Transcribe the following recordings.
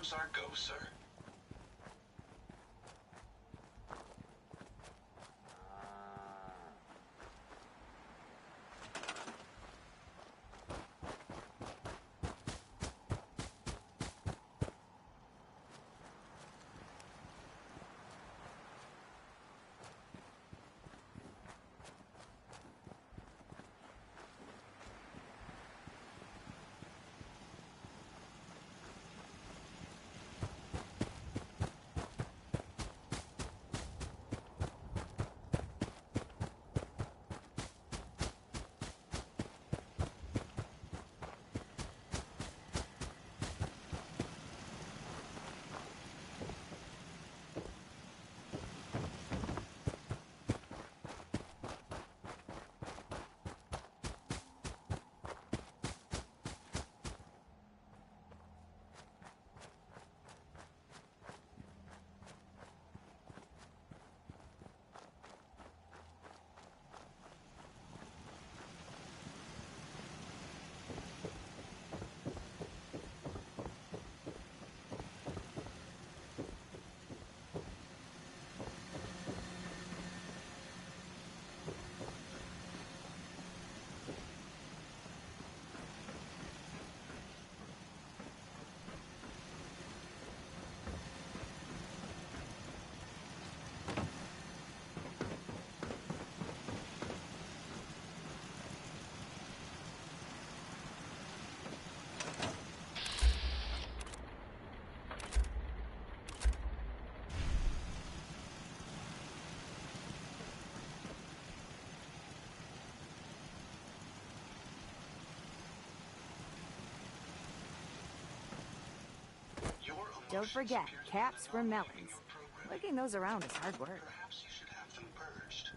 systems are go, sir. Don't forget, caps for melons. Lugging those around is hard work. Perhaps you should have them purged.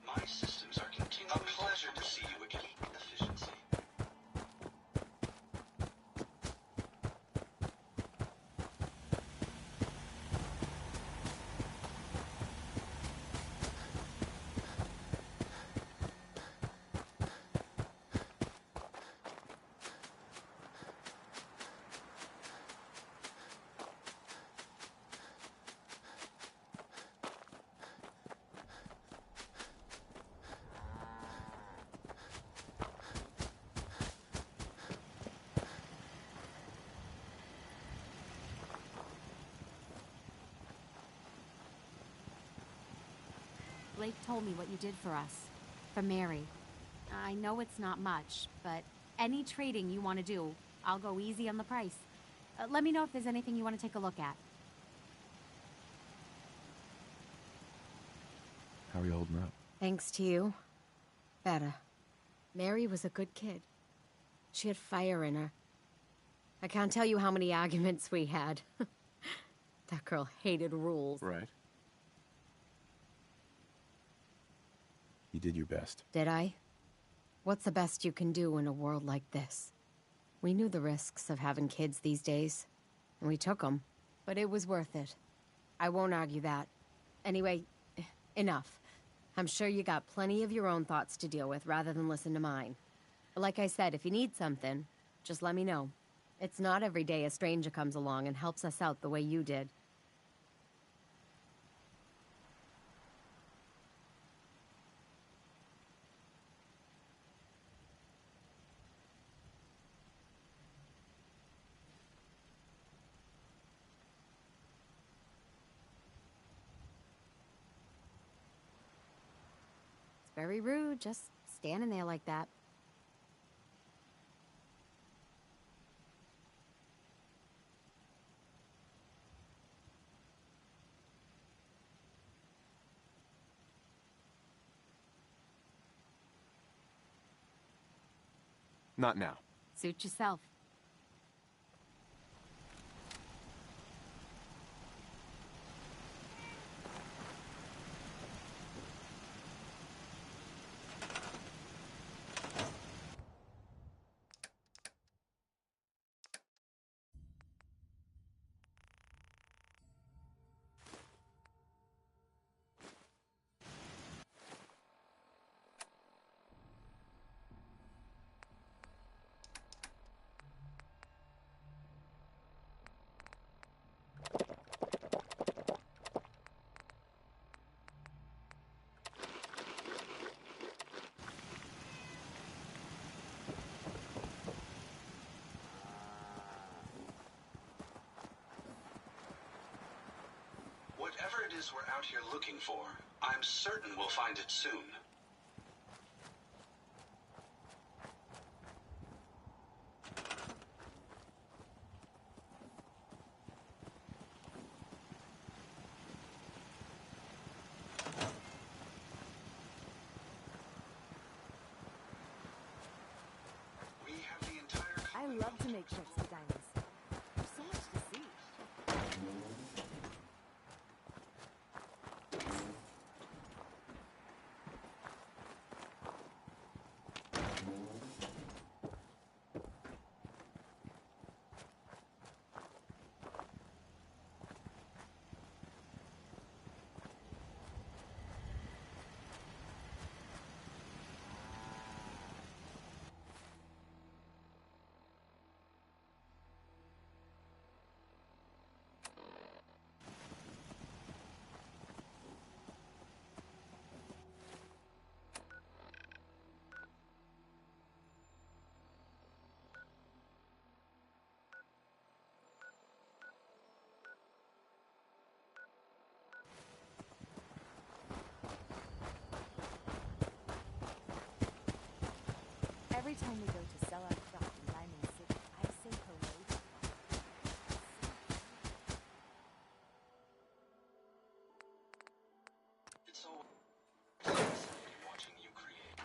My systems are continuing. A pleasure to see you again. Efficiency. Blake told me what you did for us. For Mary. I know it's not much, but any trading you want to do, I'll go easy on the price. Let me know if there's anything you want to take a look at. How are you holding up? Thanks to you. Better. Mary was a good kid. She had fire in her. I can't tell you how many arguments we had. That girl hated rules. Right. You did your best. Did I? What's the best you can do in a world like this? We knew the risks of having kids these days, and we took them, but it was worth it. I won't argue that. Anyway, enough. I'm sure you got plenty of your own thoughts to deal with rather than listen to mine. But like I said, if you need something, just let me know. It's not every day a stranger comes along and helps us out the way you did. Very rude, just standing there like that. Not now. Suit yourself. Whatever it is we're out here looking for, I'm certain we'll find it soon. We have the entire... I love to make trips to diamonds. There's so much to see. Every time we go to sell our craft in Diamond City, I say hello to It's so fascinating watching you create.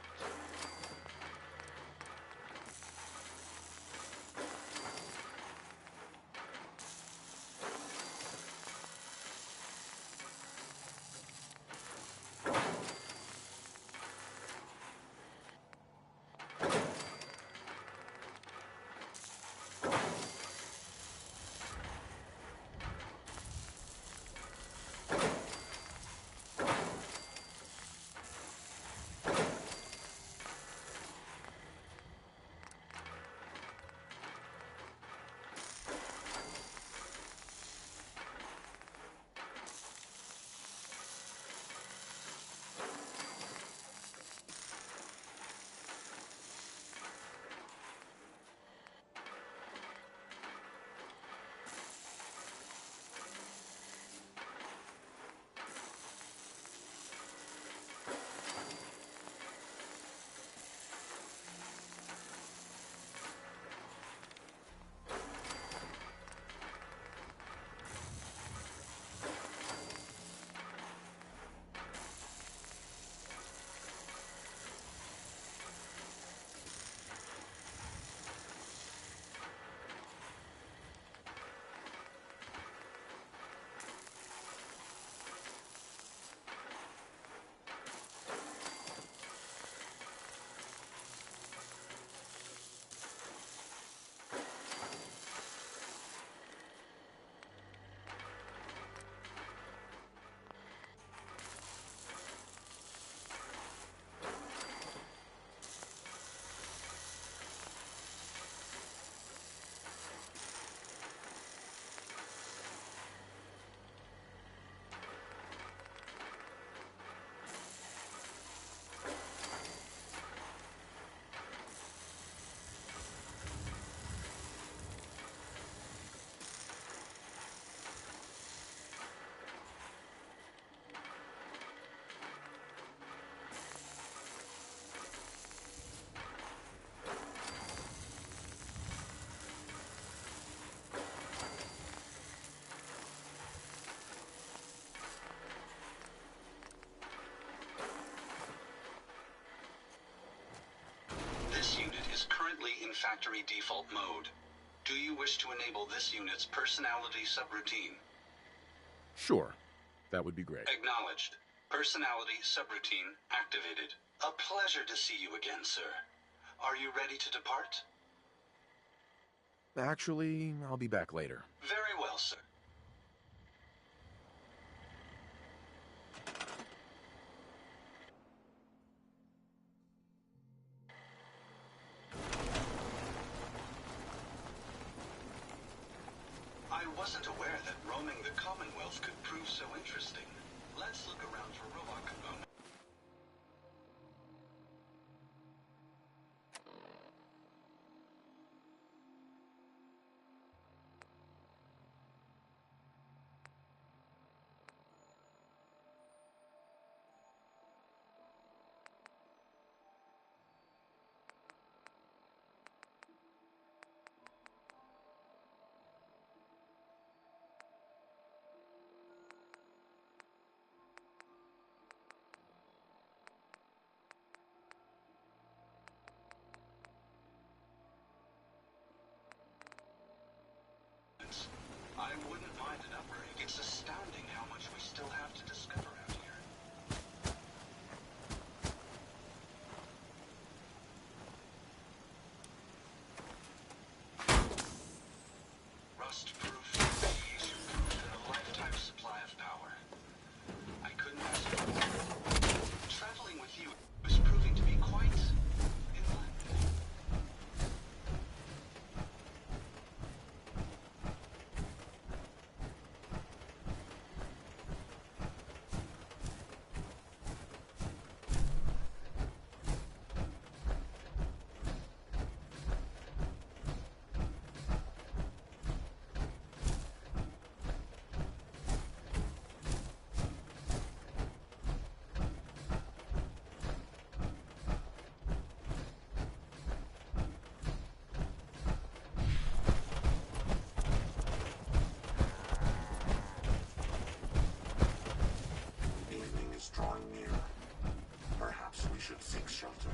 Activating factory default mode. Do you wish to enable this unit's personality subroutine? Sure. That would be great. Acknowledged. Personality subroutine activated. A pleasure to see you again, sir. Are you ready to depart? Actually, I'll be back later. Very well, sir. I wasn't aware that roaming the Commonwealth could prove so interesting. Let's look around for robot components. I wouldn't mind an upgrade. It's astounding how much we still have to discover out here. Rust-proof, fusion-proof, and a lifetime supply of power. I couldn't ask for more. Traveling with you is proving to be quite enlightening. Evening is drawing near. Perhaps we should seek shelter.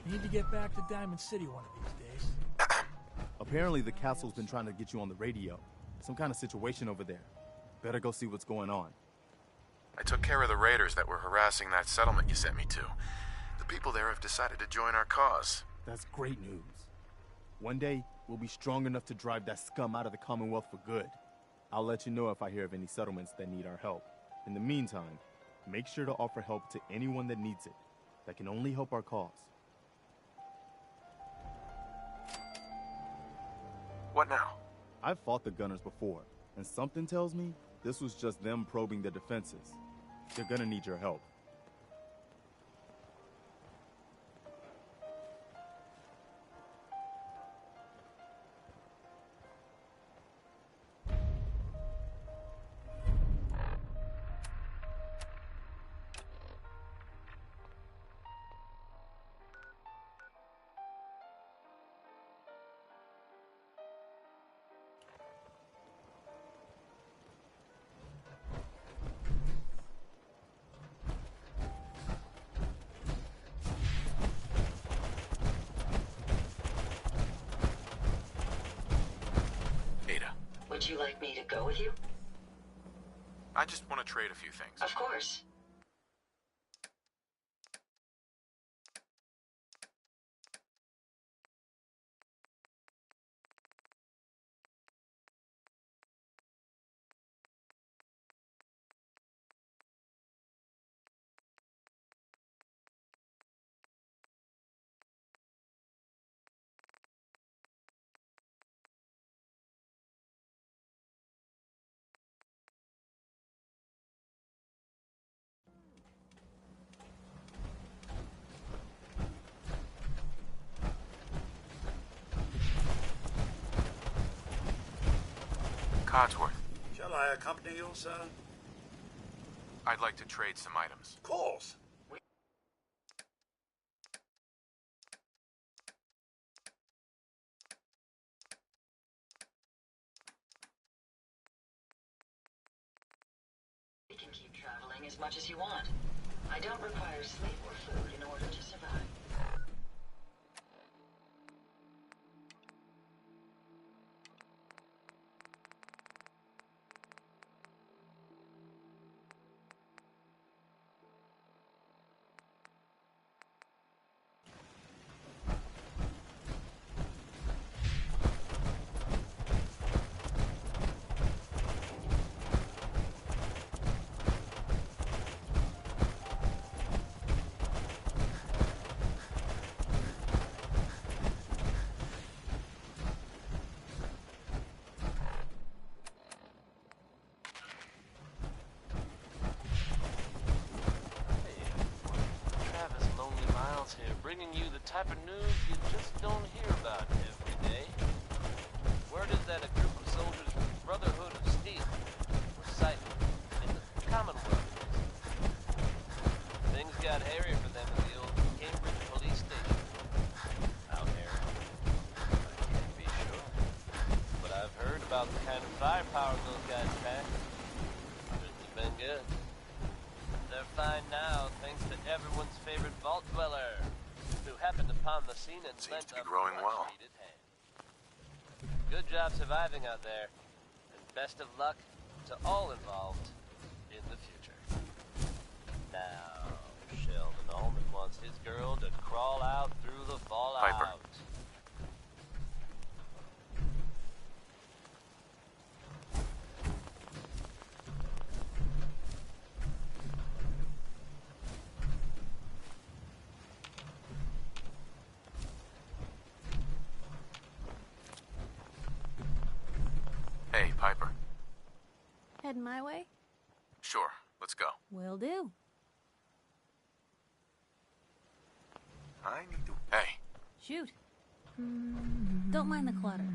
Need to get back to Diamond City one of these days. Apparently the castle's been trying to get you on the radio. Some kind of situation over there. Better go see what's going on. I took care of the raiders that were harassing that settlement you sent me to. The people there have decided to join our cause. That's great news. One day, we'll be strong enough to drive that scum out of the Commonwealth for good. I'll let you know if I hear of any settlements that need our help. In the meantime, make sure to offer help to anyone that needs it. That can only help our cause. What now? I've fought the Gunners before, and something tells me this was just them probing their defenses. They're gonna need your help. Would you like me to go with you? I just want to trade a few things. Of course. Codsworth. Shall I accompany you, sir? I'd like to trade some items. Of course. We can keep traveling as much as you want. I don't require sleep or food in order to survive. Here, bringing you the type of news you just don't hear about every day. Word is that a group of soldiers from the Brotherhood of Steel were sighted in the Commonwealth. Things got hairy for them at the old Cambridge police station. Out there. I can't be sure. But I've heard about the kind of firepower those guys pack. Certainly been good. They're fine now, thanks to everyone's favorite vault dweller, who happened upon the scene and Seems lent to be a growing well. much-needed hand. Good job surviving out there, and best of luck to all involved in the future. Now, Sheldon Allman wants his girl to crawl out through the fallout. Piper. Hey, Piper. Heading my way? Sure, let's go. Will do. I need to... Hey. Shoot. Don't mind the clutter.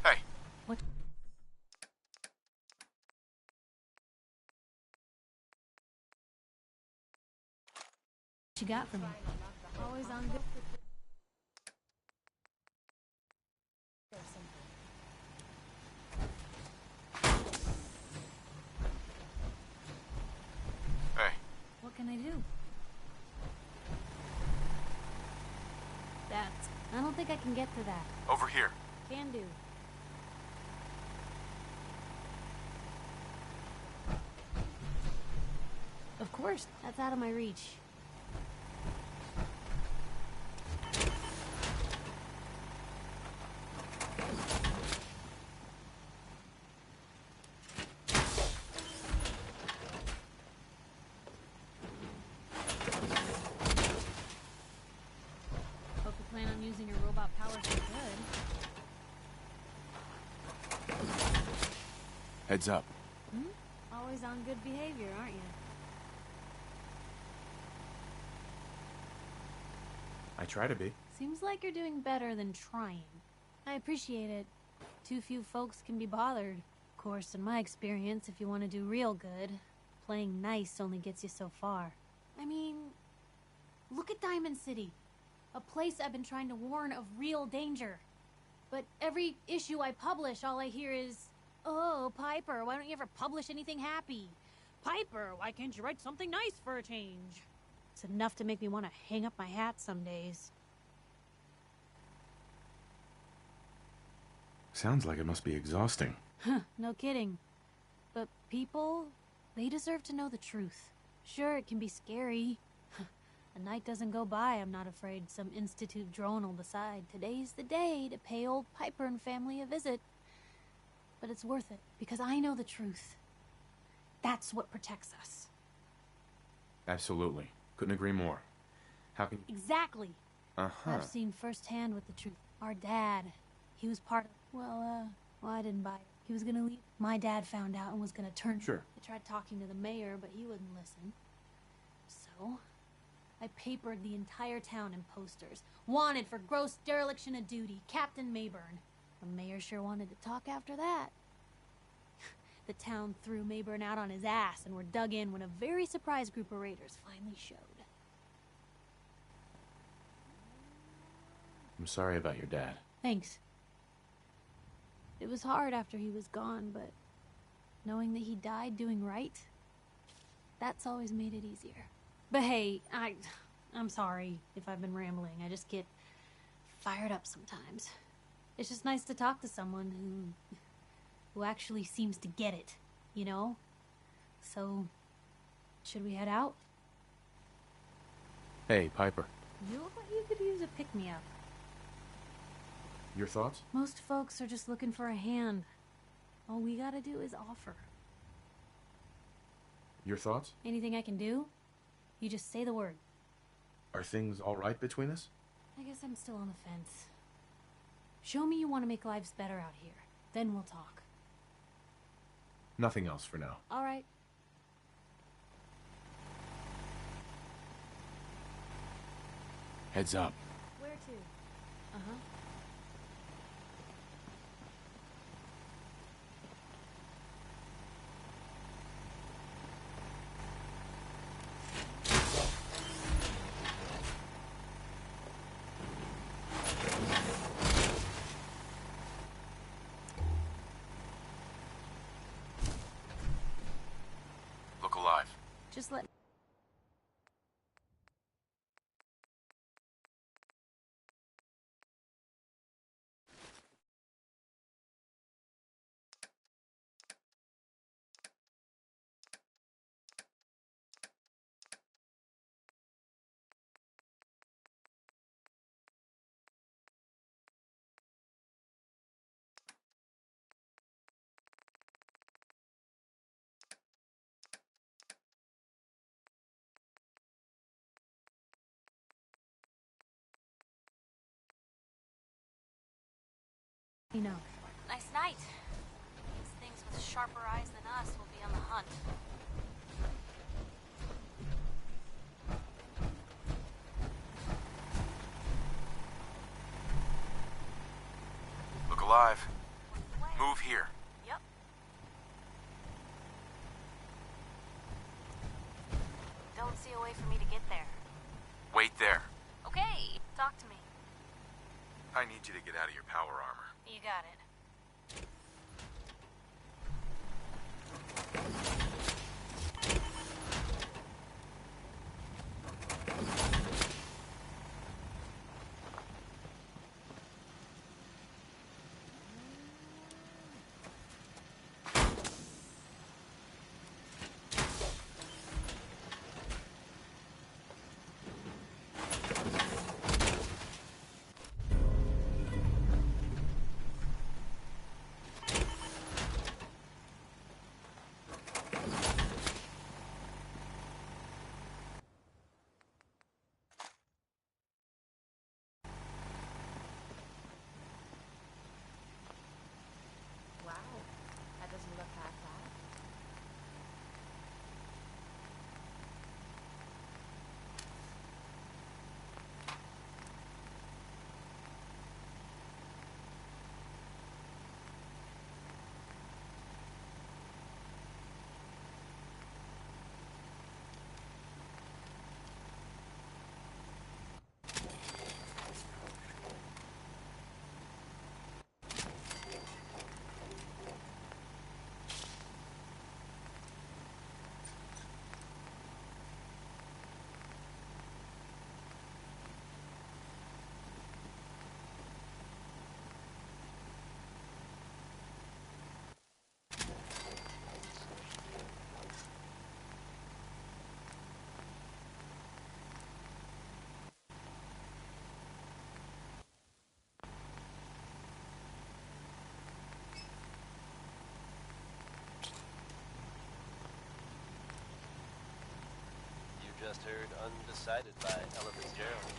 Hey. What? You got for me? Always on good. Hey. What can I do? That. I don't think I can get to that. Over here. Can do. Of course, that's out of my reach. Hope you plan on using your robot powers for good. Heads up. Always on good behavior, aren't you? I try to be. Seems like you're doing better than trying. I appreciate it. Too few folks can be bothered. Of course, in my experience, if you want to do real good, playing nice only gets you so far. I mean, look at Diamond City. A place I've been trying to warn of real danger. But every issue I publish, all I hear is, "Oh, Piper, why don't you ever publish anything happy? Piper, why can't you write something nice for a change?" It's enough to make me want to hang up my hat some days. Sounds like it must be exhausting. No kidding. People, they deserve to know the truth. Sure, it can be scary. A night doesn't go by I'm not afraid some Institute drone will decide today's the day to pay old Piper and family a visit. But it's worth it, because I know the truth. That's what protects us. Absolutely. Couldn't agree more. How can you... Exactly. Uh-huh. I've seen firsthand with the truth. Our dad, he was part of... Well, I didn't buy it. He was gonna leave. My dad found out and was gonna turn... Sure. I tried talking to the mayor, but he wouldn't listen. So, I papered the entire town in posters. Wanted for gross dereliction of duty, Captain Mayburn. The mayor sure wanted to talk after that. The town threw Mayburn out on his ass and were dug in when a very surprised group of raiders finally showed. I'm sorry about your dad. Thanks. It was hard after he was gone, but knowing that he died doing right, that's always made it easier. But hey, I'm sorry if I've been rambling. I just get fired up sometimes. It's just nice to talk to someone who actually seems to get it, you know? So, should we head out? Hey, Piper. You look like you could use a pick-me-up. Your thoughts? Most folks are just looking for a hand. All we gotta do is offer. Your thoughts? Anything I can do? You just say the word. Are things all right between us? I guess I'm still on the fence. Show me you want to make lives better out here. Then we'll talk. Nothing else for now. All right. Heads up. Where to? Uh-huh. Look alive. Just let... You know. Nice night. These things with sharper eyes than us will be on the hunt. Look alive. Move here. Yep. Don't see a way for me to get there. Wait there. Okay. Talk to me. I need you to get out of your power armor. You got it. just heard Undecided by Ella Fitzgerald.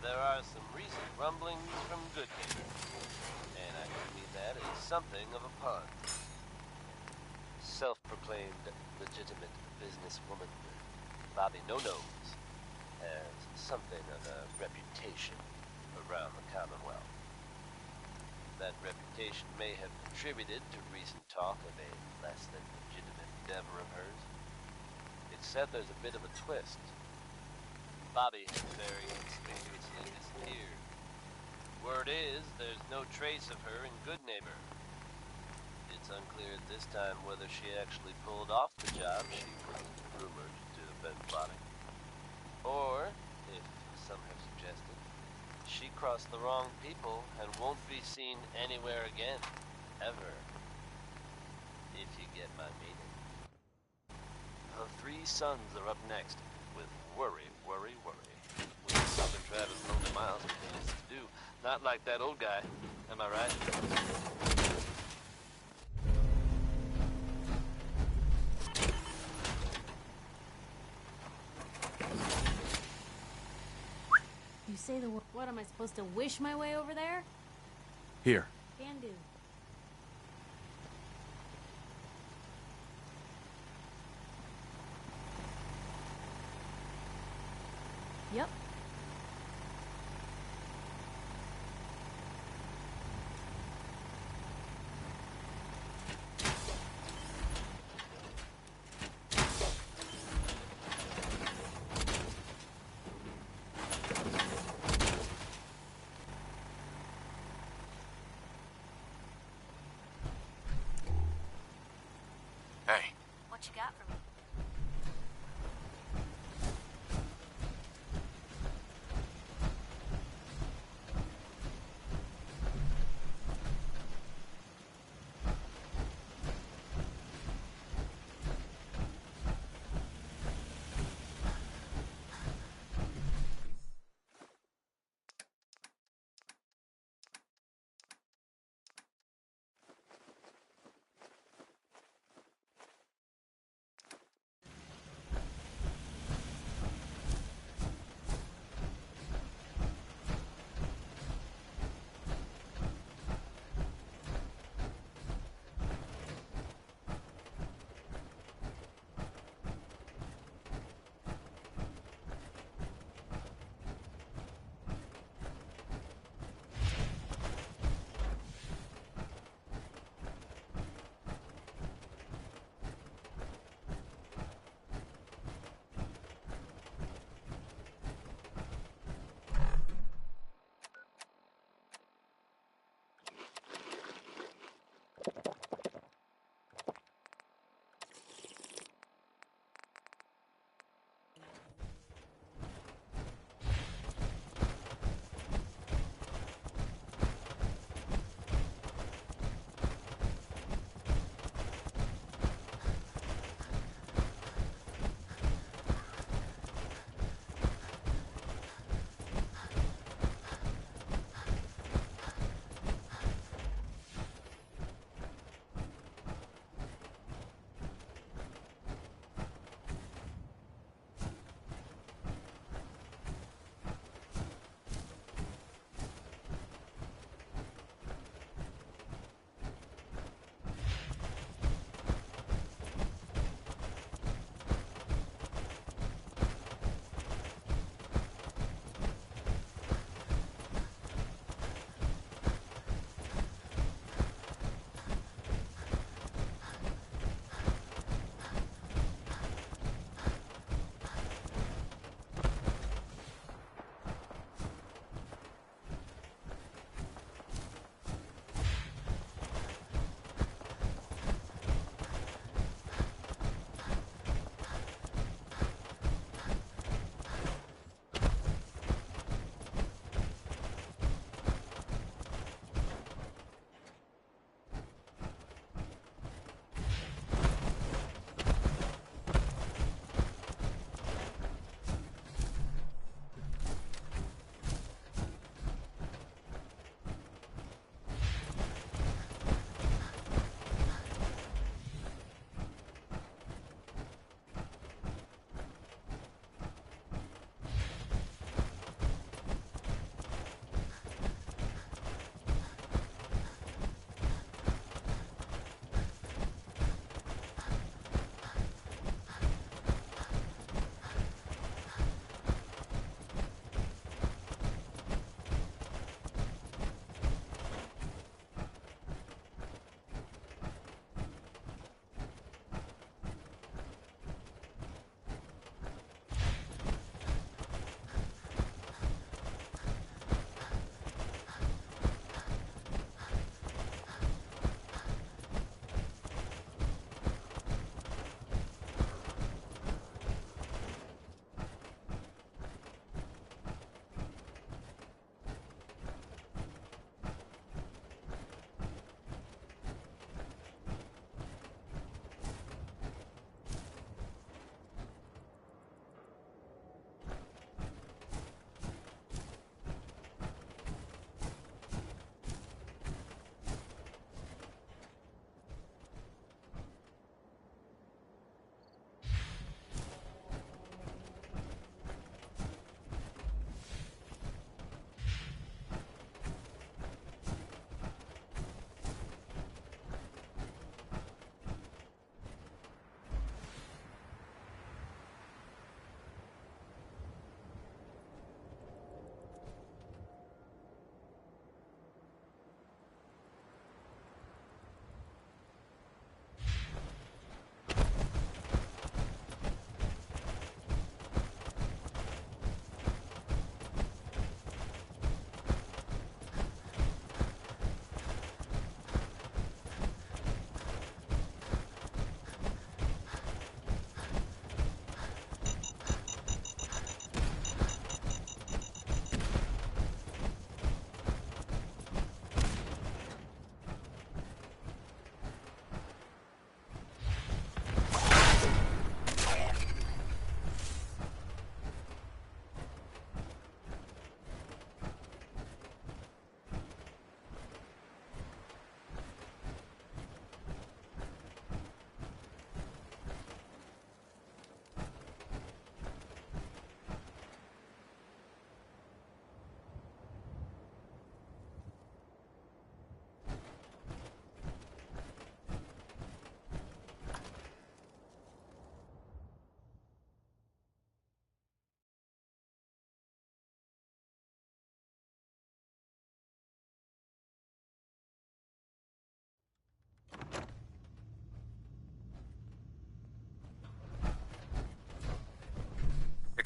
There are some recent rumblings from Goodhaven, and I can mean that as something of a pun. Self-proclaimed legitimate businesswoman Bobby No-Nose has something of a reputation around the Commonwealth. That reputation may have contributed to recent talk of a less than legitimate endeavor of hers. It's said there's a bit of a twist. Bobby has very conspicuously disappeared. Word is, there's no trace of her in Goodneighbor. It's unclear at this time whether she actually pulled off the job she was rumored to have been plotting. Or, if some have suggested, she crossed the wrong people and won't be seen anywhere again, ever. If you get my meaning. Her three sons are up next, with Worry, Worry, Worry. With Southern Travis lonely miles with things to do. Not like that old guy, am I right? You say the word. What, am I supposed to wish my way over there? Here. Can do. Yep. Hey. What you got for me?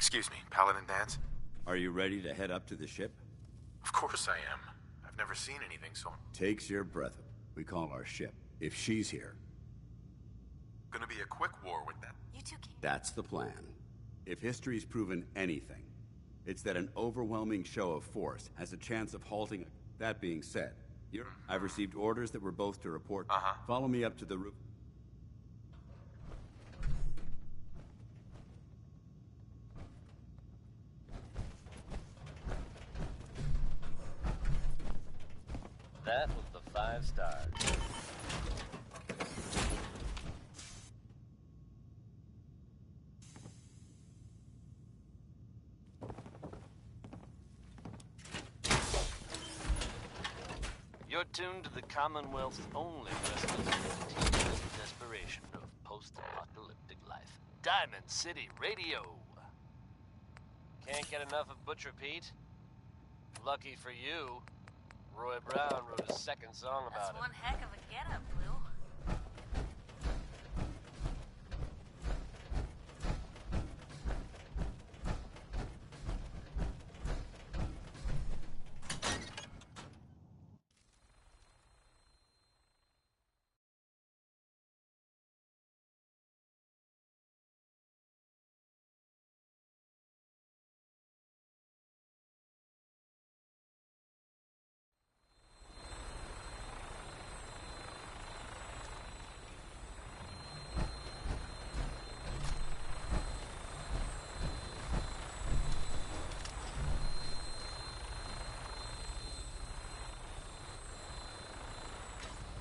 Excuse me, Paladin Danse? Are you ready to head up to the ship? Of course I am. I've never seen anything so... Takes your breath. We call our ship. If she's here. Gonna be a quick war with that. You two can... That's the plan. If history's proven anything, it's that an overwhelming show of force has a chance of halting... That being said, I've received orders that we're both to report. Follow me up to the roof. That was the 5 stars. You're tuned to the Commonwealth's only rescue team in desperation of post-apocalyptic life. Diamond City Radio. Can't get enough of Butcher Pete? Lucky for you, Roy Brown wrote a second song about it. That's one heck of a getup, Blue.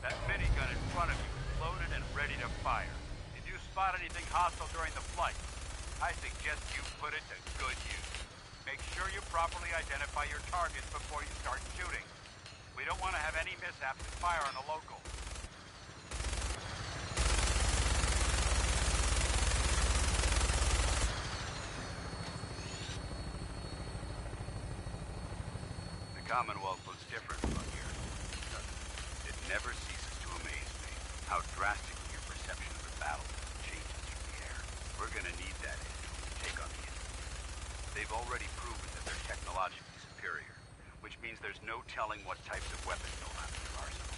That minigun in front of you is loaded and ready to fire. If you spot anything hostile during the flight, I suggest you put it to good use. Make sure you properly identify your targets before you start shooting. We don't want to have any mishaps and fire on the local. The Commonwealth looks different from here. It never ceases to amaze me how drastically your perception of the battle changes through the air. We're gonna need that edge when we take on the enemy. They've already proven that they're technologically superior, which means there's no telling what types of weapons they'll have in their arsenal.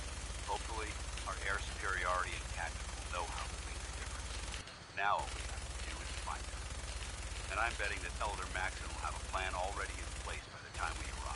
Hopefully, our air superiority and tactical know-how will make the difference. Now all we have to do is find them. And I'm betting that Elder Maxon will have a plan already in place by the time we arrive.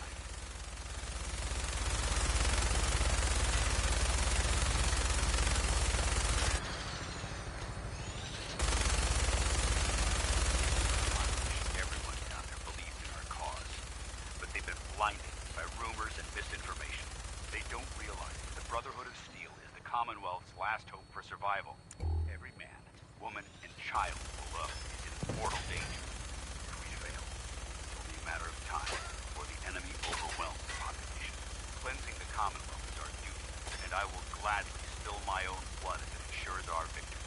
Blinded by rumors and misinformation. They don't realize that the Brotherhood of Steel is the Commonwealth's last hope for survival. Every man, woman, and child below is in mortal danger. If we fail, it's only a matter of time before the enemy overwhelms the population. Cleansing the Commonwealth is our duty, and I will gladly spill my own blood if it ensures our victory.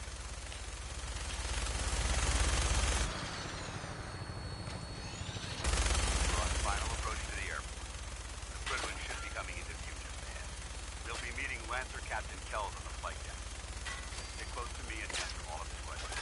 We're on final approach to the airport. The Goodwin should be coming into view just ahead. We'll be meeting Lancer Captain Kells on the flight deck. Stay close to me and answer all of his questions.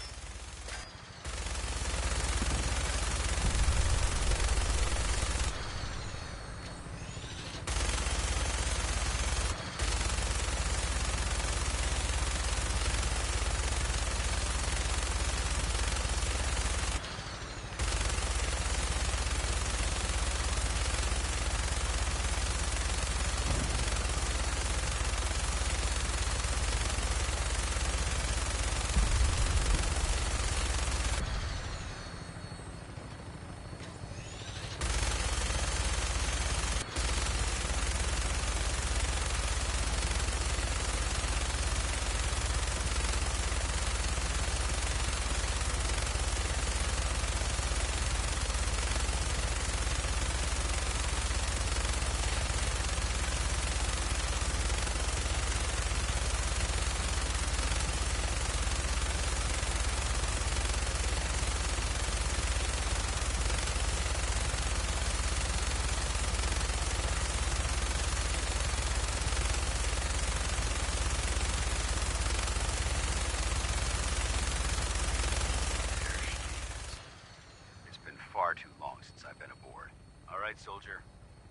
right, soldier.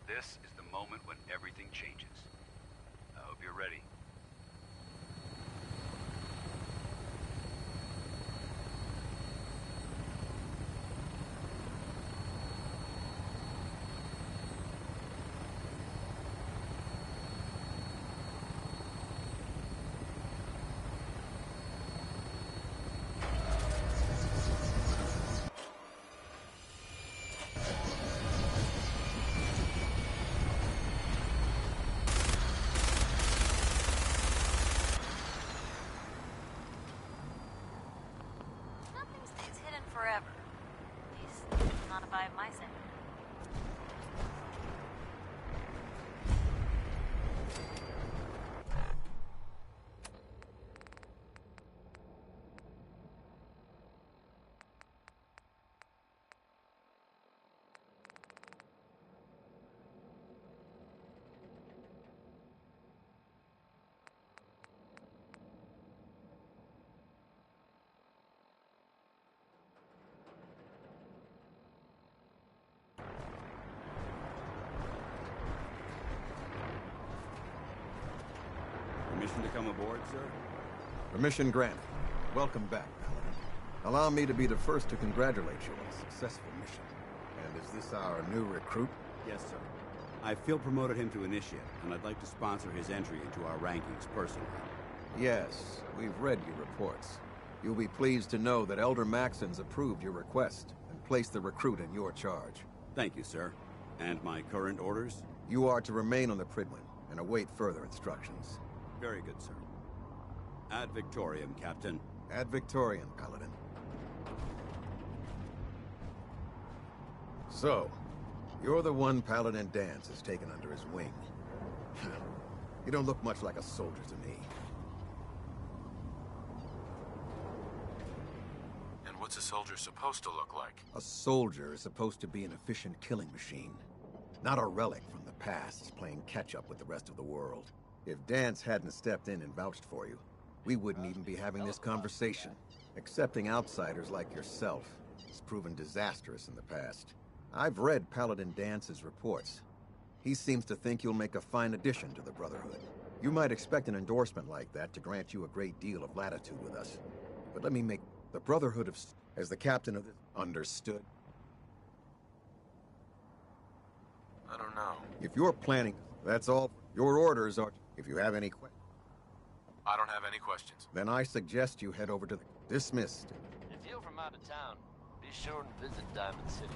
This is the moment when everything changes. I hope you're ready. Nothing stays hidden forever. At least, not if I have my say. Permission to come aboard, sir? Permission granted. Welcome back, Paladin. Allow me to be the first to congratulate you on a successful mission. And is this our new recruit? Yes, sir. I feel promoted him to initiate, and I'd like to sponsor his entry into our rankings personally. Yes, we've read your reports. You'll be pleased to know that Elder Maxon's approved your request and placed the recruit in your charge. Thank you, sir. And my current orders? You are to remain on the Pridwin and await further instructions. Very good, sir. Ad Victoriam, Captain. Ad Victoriam, Paladin. So, you're the one Paladin Danse has taken under his wing. You don't look much like a soldier to me. And what's a soldier supposed to look like? A soldier is supposed to be an efficient killing machine. Not a relic from the past playing catch-up with the rest of the world. If Danse hadn't stepped in and vouched for you, we wouldn't even be having this conversation. Accepting outsiders like yourself has proven disastrous in the past. I've read Paladin Dance's reports. He seems to think you'll make a fine addition to the Brotherhood. You might expect an endorsement like that to grant you a great deal of latitude with us. But let me make the Brotherhood of... as the captain of the... Understood? I don't know. If you're planning, that's all. Your orders are... If you have any questions... I don't have any questions. Then I suggest you head over to the... Dismissed. If you're from out of town, be sure and visit Diamond City.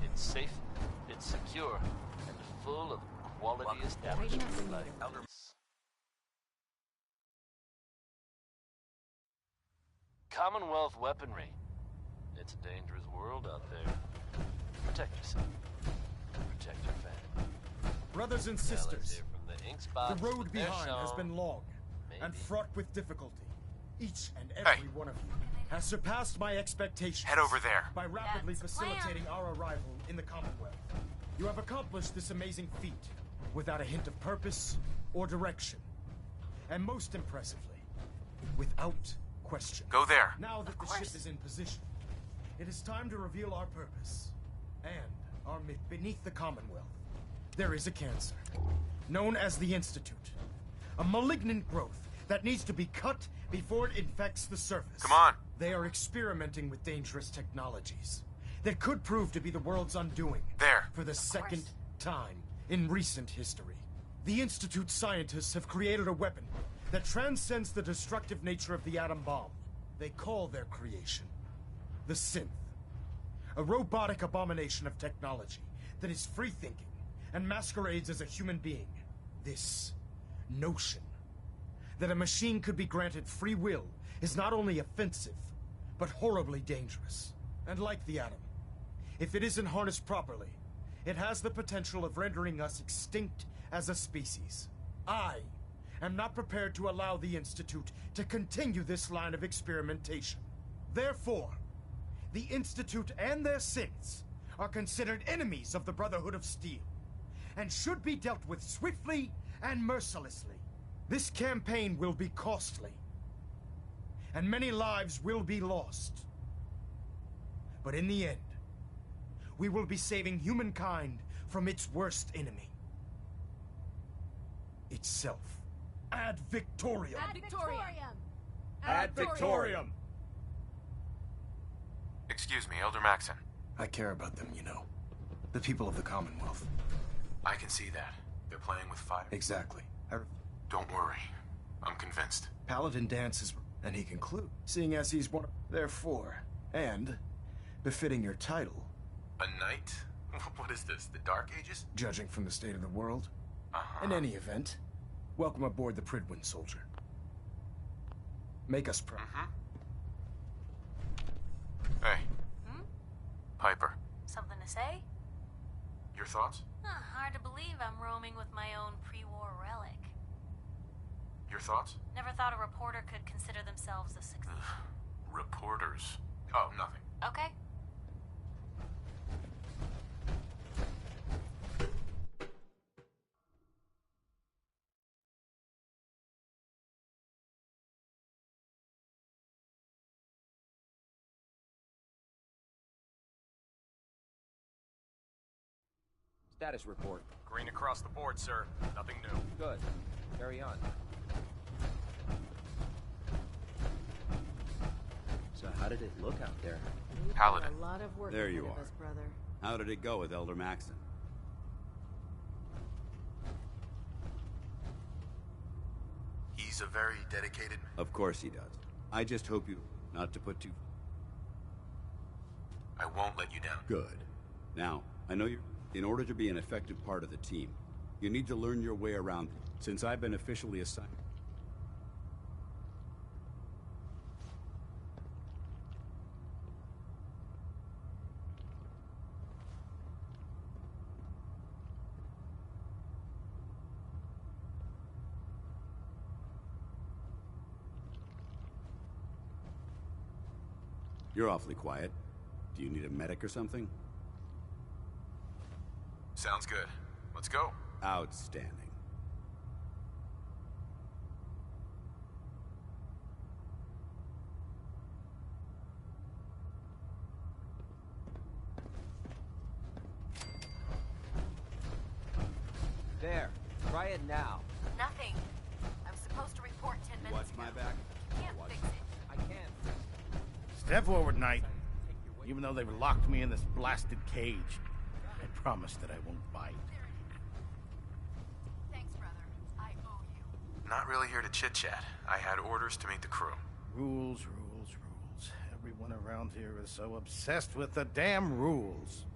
It's safe, it's secure, and full of quality establishments like this. Commonwealth weaponry. It's a dangerous world out there. Protect yourself. Protect your family. Brothers and sisters, the road with behind their has song. been long and Maybe. fraught with difficulty. Each and every one of you has surpassed my expectations. Head over there. By rapidly That's the plan. facilitating our arrival in the Commonwealth. You have accomplished this amazing feat without a hint of purpose or direction. And most impressively, without question. Go there. Now that the ship is in position, it is time to reveal our purpose and our myth. Beneath the Commonwealth, there is a cancer, known as the Institute. A malignant growth that needs to be cut before it infects the surface. Come on. They are experimenting with dangerous technologies that could prove to be the world's undoing. There. For the second time in recent history. The Institute scientists have created a weapon that transcends the destructive nature of the atom bomb. They call their creation the Synth. A robotic abomination of technology that is free-thinking and masquerades as a human being. This notion that a machine could be granted free will is not only offensive, but horribly dangerous. And like the atom, if it isn't harnessed properly, it has the potential of rendering us extinct as a species. I am not prepared to allow the Institute to continue this line of experimentation. Therefore, the Institute and their synths are considered enemies of the Brotherhood of Steel, and should be dealt with swiftly and mercilessly. This campaign will be costly, and many lives will be lost. But in the end, we will be saving humankind from its worst enemy. Itself. Ad Victoriam! Ad Victoriam! Ad Victoriam! Excuse me, Elder Maxon. I care about them, you know. The people of the Commonwealth. I can see that. They're playing with fire. Exactly. Don't worry. I'm convinced. Paladin dances, and he concludes, seeing as he's one. Therefore, and befitting your title. A knight? What is this, the Dark Ages? Judging from the state of the world. Uh-huh. In any event, welcome aboard the Pridwin, soldier. Make us proud. Hey. Piper. Something to say? Your thoughts? Hard to believe I'm roaming with my own pre-war relic. Your thoughts? Never thought a reporter could consider themselves a success. Reporters. Oh, nothing. Okay. Status report. Green across the board, sir. Nothing new. Good. Carry on. So how did it look out there? Paladin. A lot of work There you ahead of are. us, brother. How did it go with Elder Maxon? He's a very dedicated... Of course he does. I just hope you not to put too... I won't let you down. Good. Now, I know you're... In order to be an effective part of the team, you need to learn your way around. Since I've been officially assigned... You're awfully quiet. Do you need a medic or something? Sounds good. Let's go. Outstanding. There. Try it now. Nothing. I was supposed to report 10 minutes Watch ago. my back. Can't fix it. I can't. Step forward, Knight. Even though they've locked me in this blasted cage, I promise that I won't bite. Thanks, brother. I owe you. Not really here to chit-chat. I had orders to meet the crew. Rules, rules, rules. Everyone around here is so obsessed with the damn rules.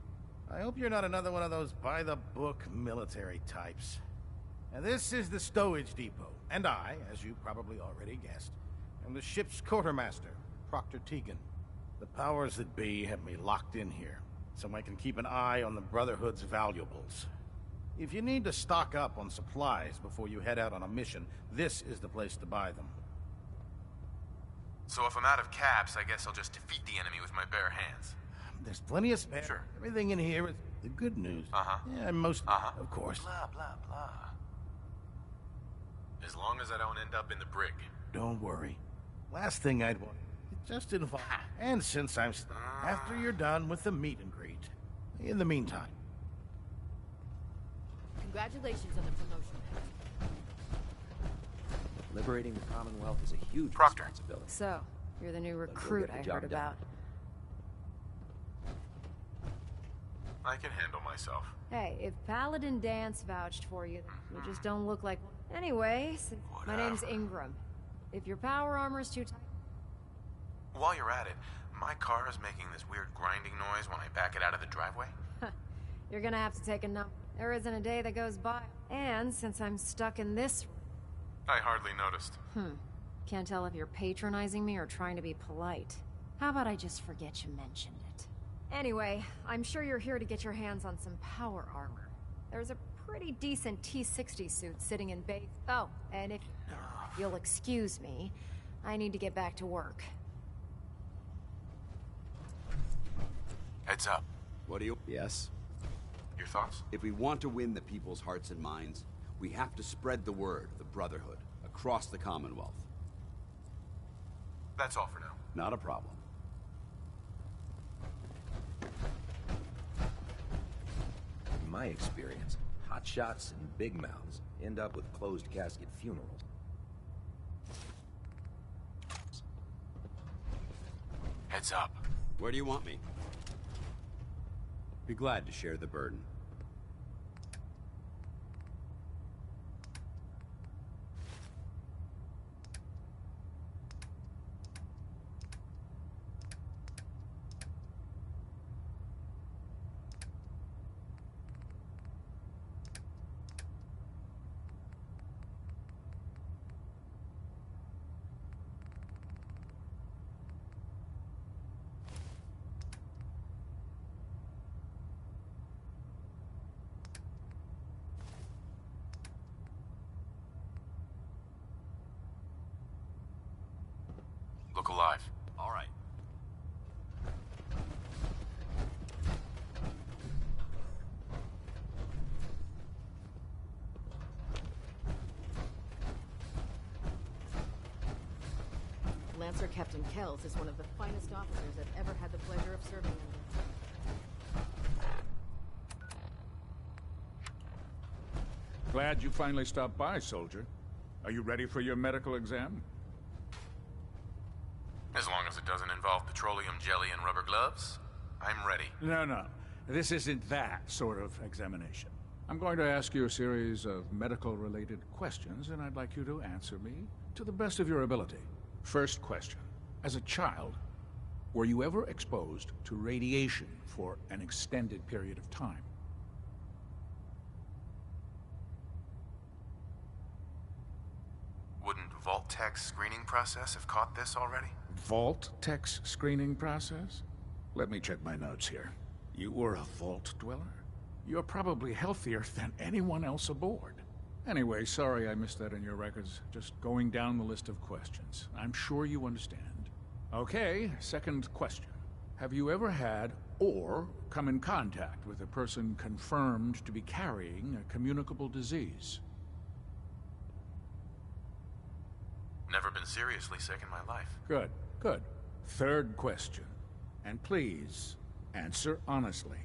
I hope you're not another one of those by-the-book military types. And this is the stowage depot, and I, as you probably already guessed, am the ship's quartermaster, Proctor Tegan. The powers that be have me locked in here, so I can keep an eye on the Brotherhood's valuables. If you need to stock up on supplies before you head out on a mission, this is the place to buy them. So if I'm out of caps, I guess I'll just defeat the enemy with my bare hands. There's plenty of spare. Sure. Everything in here is the good news. Uh-huh. Yeah, and most, of course. Blah, blah, blah. As long as I don't end up in the brig. Don't worry. Last thing I'd want is just involve. And since I'm after you're done with the meet and greet. In the meantime. Congratulations on the promotion. Liberating the Commonwealth is a huge Proctor. responsibility. So, you're the new you'll recruit get the I job heard done. about. I can handle myself. Hey, if Paladin Dance vouched for you, you just don't look like... Anyway, my name's Ingram. If your power armor's too tight... While you're at it, my car is making this weird grinding noise when I back it out of the driveway. You're gonna have to take a number. There isn't a day that goes by. And since I'm stuck in this... I hardly noticed. Can't tell if you're patronizing me or trying to be polite. How about I just forget you mentioned it? Anyway, I'm sure you're here to get your hands on some power armor. There's a pretty decent T-60 suit sitting in base. Oh, and if you'll excuse me, I need to get back to work. Heads up. What do you... Yes? Your thoughts? If we want to win the people's hearts and minds, we have to spread the word of the Brotherhood across the Commonwealth. That's all for now. Not a problem. You my experience, hotshots and big mouths end up with closed casket funerals. Heads up. Where do you want me? Be glad to share the burden. Look alive. All right. Lancer Captain Kells is one of the finest officers I've ever had the pleasure of serving under. Glad you finally stopped by, soldier. Are you ready for your medical exam? As long as it doesn't involve petroleum jelly and rubber gloves, I'm ready. No. This isn't that sort of examination. I'm going to ask you a series of medical-related questions, and I'd like you to answer me to the best of your ability. First question. As a child, were you ever exposed to radiation for an extended period of time? Wouldn't Vault-Tech's screening process have caught this already? Vault-Tech's screening process? Let me check my notes here. You were a Vault dweller? You're probably healthier than anyone else aboard. Anyway, sorry I missed that in your records. Just going down the list of questions. I'm sure you understand. Okay, second question. Have you ever had or come in contact with a person confirmed to be carrying a communicable disease? Never been seriously sick in my life. Good. Third question. And please, answer honestly.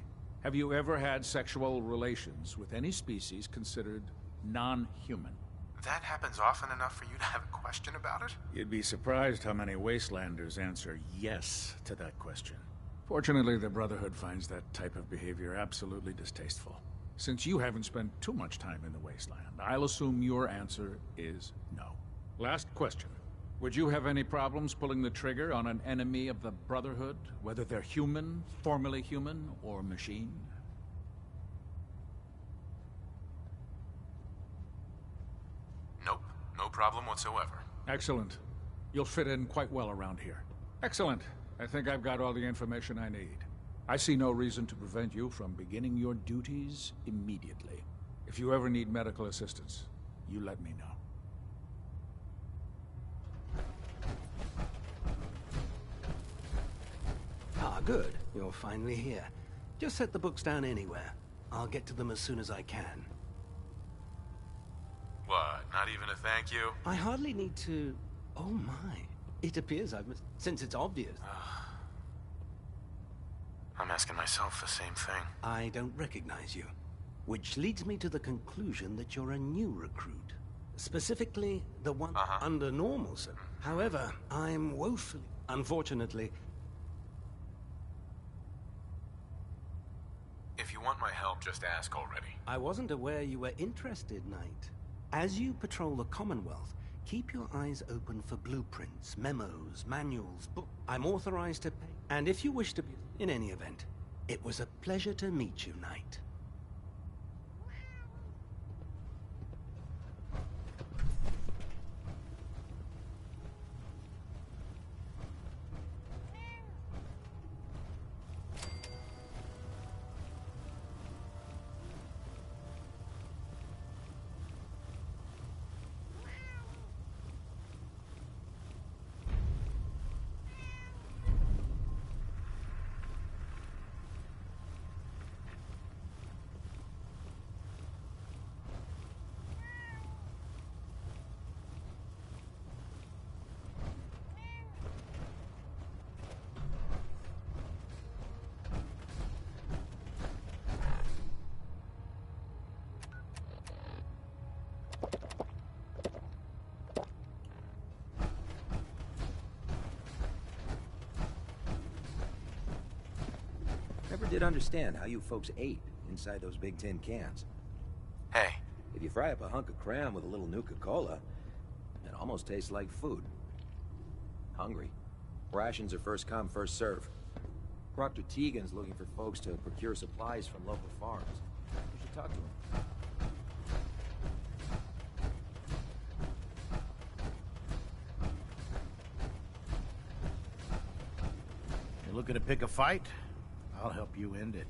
Have you ever had sexual relations with any species considered non-human? That happens often enough for you to have a question about it? You'd be surprised how many Wastelanders answer yes to that question. Fortunately, the Brotherhood finds that type of behavior absolutely distasteful. Since you haven't spent too much time in the Wasteland, I'll assume your answer is no. Last question. Would you have any problems pulling the trigger on an enemy of the Brotherhood, whether they're human, formerly human, or machine? Nope. No problem whatsoever. Excellent. You'll fit in quite well around here. Excellent. I think I've got all the information I need. I see no reason to prevent you from beginning your duties immediately. If you ever need medical assistance, you let me know. Ah, good. You're finally here. Just set the books down anywhere. I'll get to them as soon as I can. What, not even a thank you? I hardly need to... Oh my. It appears I've missed... Since it's obvious. I'm asking myself the same thing. I don't recognize you. Which leads me to the conclusion that you're a new recruit. Specifically, the one under normal, sir. However, I'm woefully... Unfortunately... If you want my help, just ask already. I wasn't aware you were interested, Knight. As you patrol the Commonwealth, keep your eyes open for blueprints, memos, manuals, books. I'm authorized to pay. And if you wish to be... In any event, it was a pleasure to meet you, Knight. did understand how you folks ate inside those big tin cans. Hey. If you fry up a hunk of cram with a little Nuka-Cola, it almost tastes like food. Hungry. Rations are first come, first serve. Proctor Teagan's looking for folks to procure supplies from local farms. You should talk to him. You're looking to pick a fight? I'll help you end it.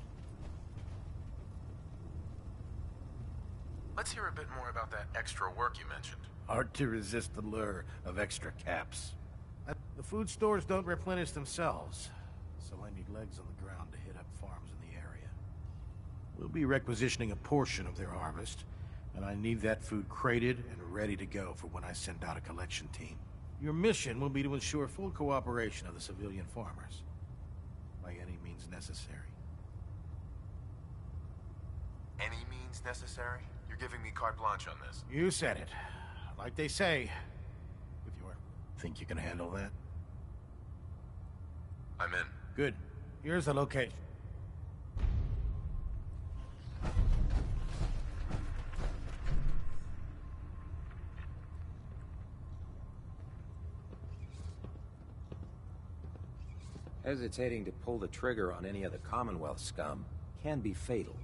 Let's hear a bit more about that extra work you mentioned. Hard to resist the lure of extra caps. The food stores don't replenish themselves, so I need legs on the ground to hit up farms in the area. We'll be requisitioning a portion of their harvest, and I need that food crated and ready to go for when I send out a collection team. Your mission will be to ensure full cooperation of the civilian farmers, by any means necessary. Any means necessary? You're giving me carte blanche on this. You said it. Like they say, if you think you can handle that. I'm in. Good. Here's the location. Hesitating to pull the trigger on any of the Commonwealth scum can be fatal.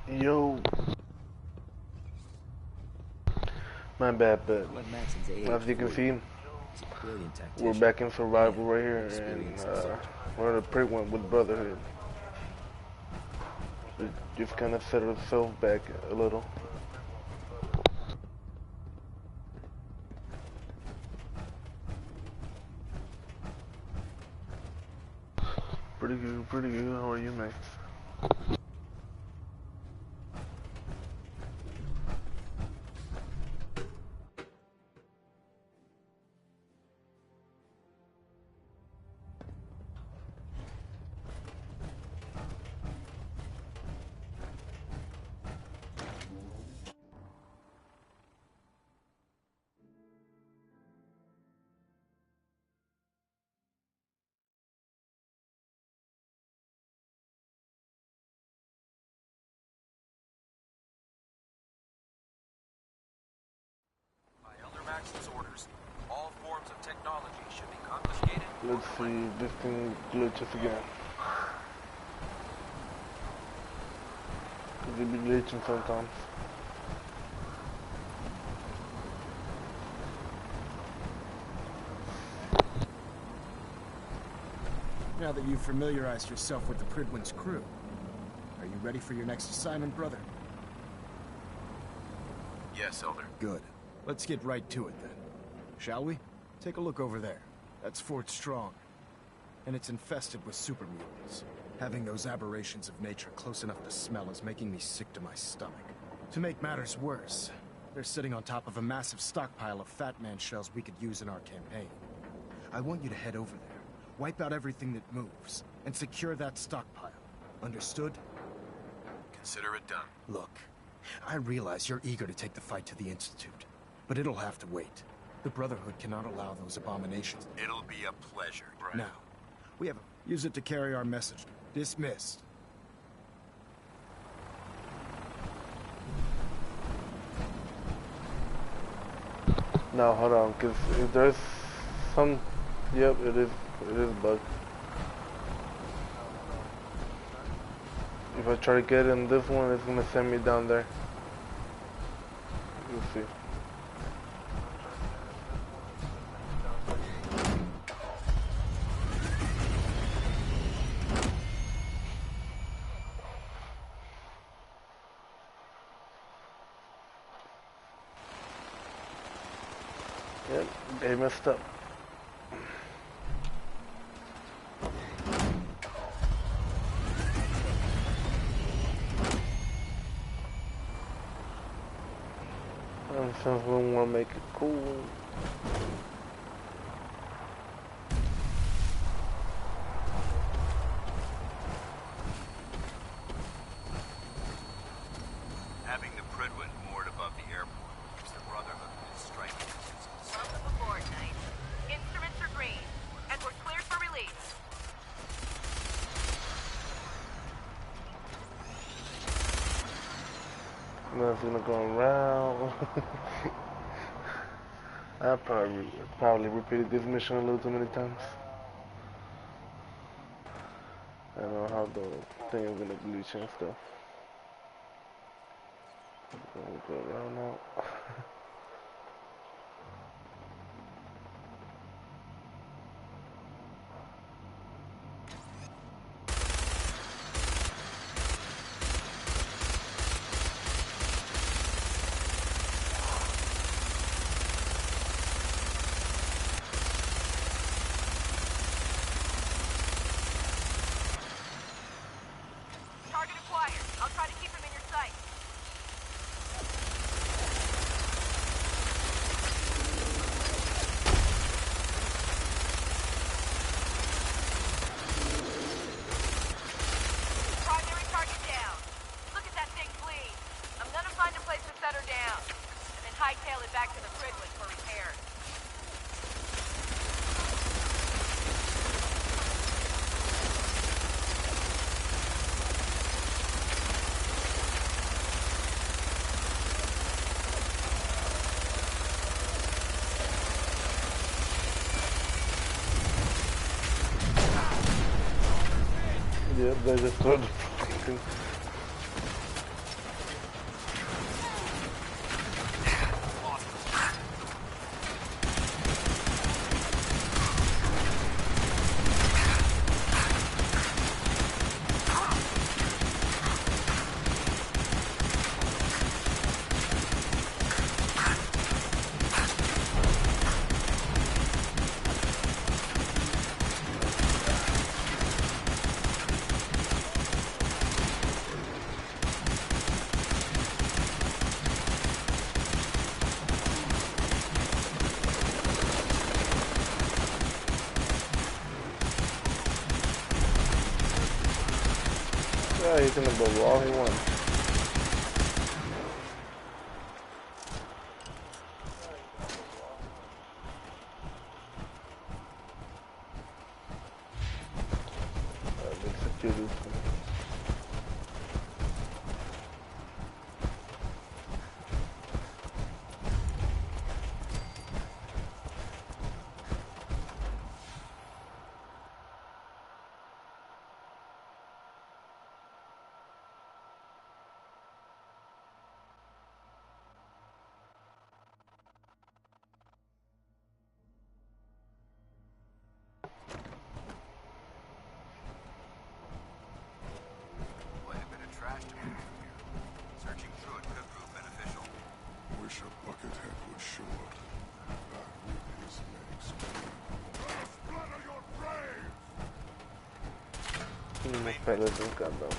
Yo. My bad, but as you can see, we're back in survival right here, and we're on a pretty one with Brotherhood. It just kind of set itself back a little. Pretty good, pretty good. How are you, man? Orders. All forms of technology should be confiscated. Let's see if this thing glitches again. Cause it be glitching sometimes. Now that you've familiarized yourself with the Pridwin's crew, are you ready for your next assignment, brother? Yes, Elder. Good. Let's get right to it then. Shall we? Take a look over there. That's Fort Strong. And it's infested with super mutants. Having those aberrations of nature close enough to smell is making me sick to my stomach. To make matters worse, they're sitting on top of a massive stockpile of Fat Man shells we could use in our campaign. I want you to head over there, wipe out everything that moves, and secure that stockpile. Understood? Consider it done. Look, I realize you're eager to take the fight to the Institute. But it'll have to wait. The Brotherhood cannot allow those abominations. It'll be a pleasure, Brad. Now, we have a... Use it to carry our message. Dismissed. Now, hold on, because if there's some... Yep, it is bugged. If I try to get in this one, it's gonna send me down there. You'll see. Yep, they messed up. Since we want to make it cool. Having the then it's gonna go around. I probably repeated this mission a little too many times. I don't know how the thing is gonna glitch and stuff. We'll go around now. Hightail it back to the Fridland for repairs. Yeah, they just throw the fucking... Yeah, he's gonna blow all he wants. Execute this one. Searching through it could prove beneficial. Wish a buckethead would show up. I'd rip his legs. Splatter your brains! Unos pelos de un candado.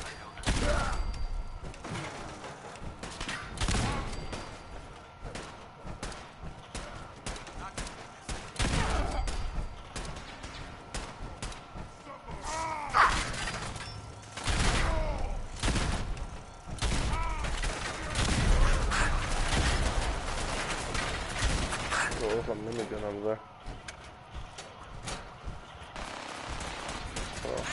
There's a minigun over there. Oh.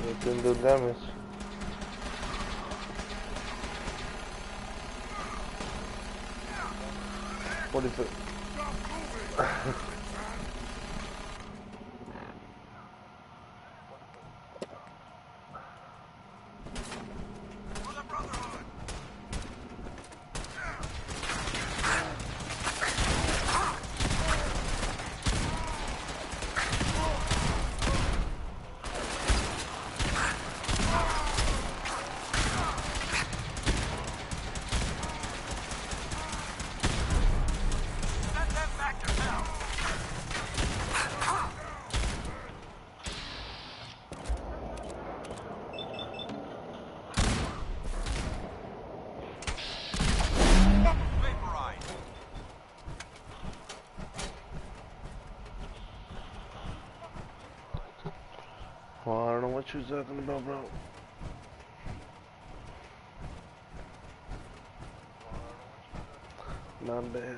It didn't do damage. What is it? Well, I don't know what you're talking about, bro. Not bad.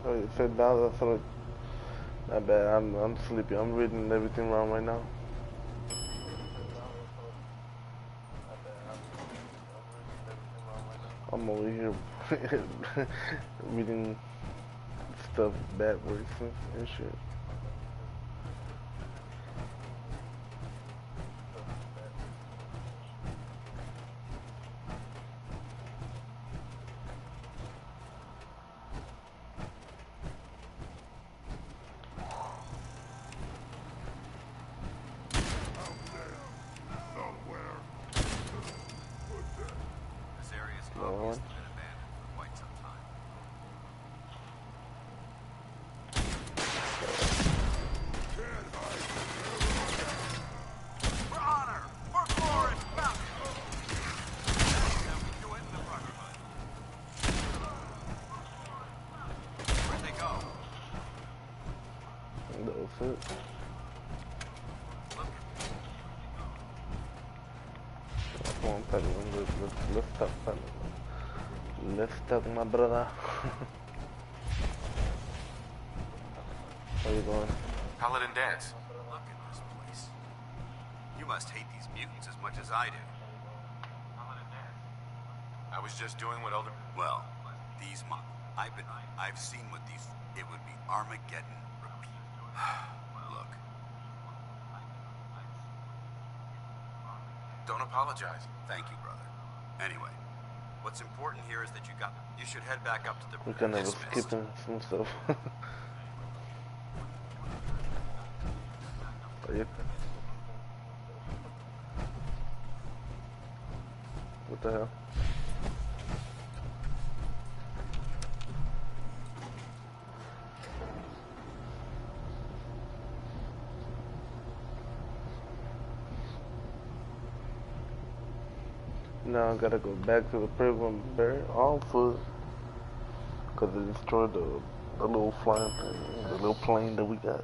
Oh, you said now that's not bad. I'm sleepy. I'm reading everything wrong right now. I'm over here reading stuff backwards and shit. Let's talk, my brother. Where you going? Paladin Dance. Look at this place. You must hate these mutants as much as I do. I was just doing what Elder... Well, these I've seen what these... It would be Armageddon repeat. Look. Don't apologize. Thank you, brother. Anyway, what's important here is that you should head back up to the... We kind of skipping some stuff. What the hell? Now I gotta go back to the prison very on foot because they destroyed the little flying thing, the little plane that we got.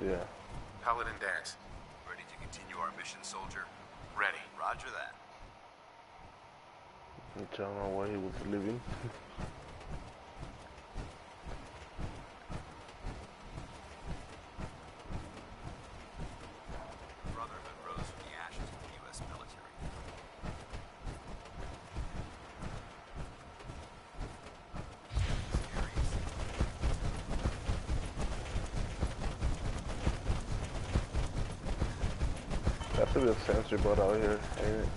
Yeah. Paladin Dance. Ready to continue our mission, soldier? Ready. Roger that. I don't know where he was living. Brotherhood rose from the ashes of the U.S. military. That's a bit sensory boat out here, ain't it?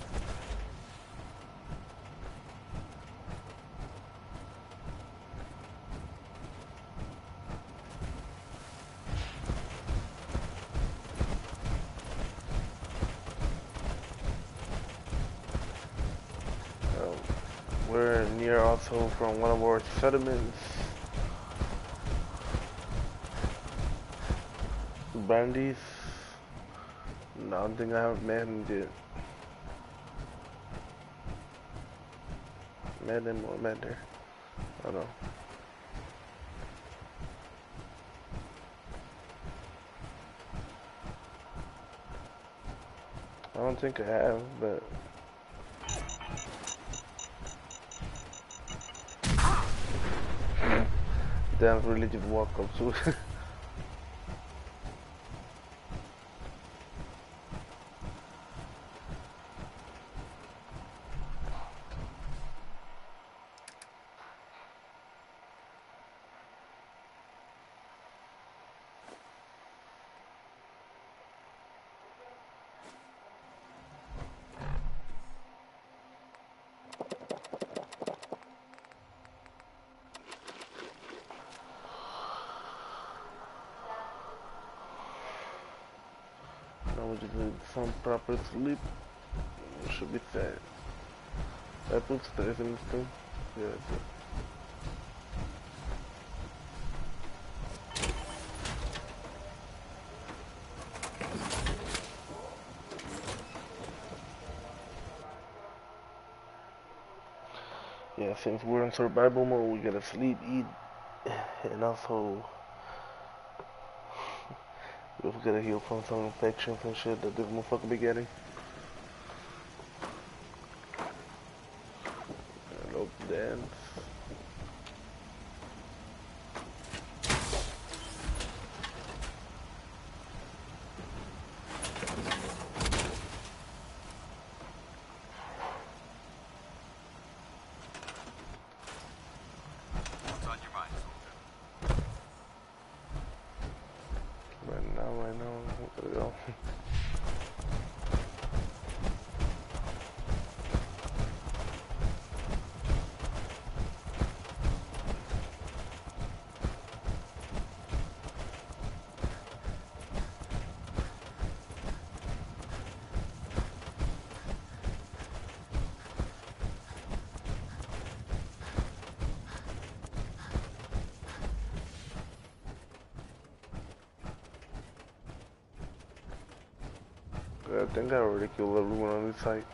We're near also from one of our settlements. Bandits. No, I don't think I haven't met him yet. Met him or met her. I don't know. I don't think I have, but Dan really just walk up to it. Once you get some proper sleep, you should be set. I put stress in this thing. Yeah, that's it. Yeah, since we're in survival mode, we gotta sleep, eat, and also we also gotta heal from some infections and shit that this motherfucker be getting. Hello, dance. Right now, there we go. I think I already killed everyone on this site,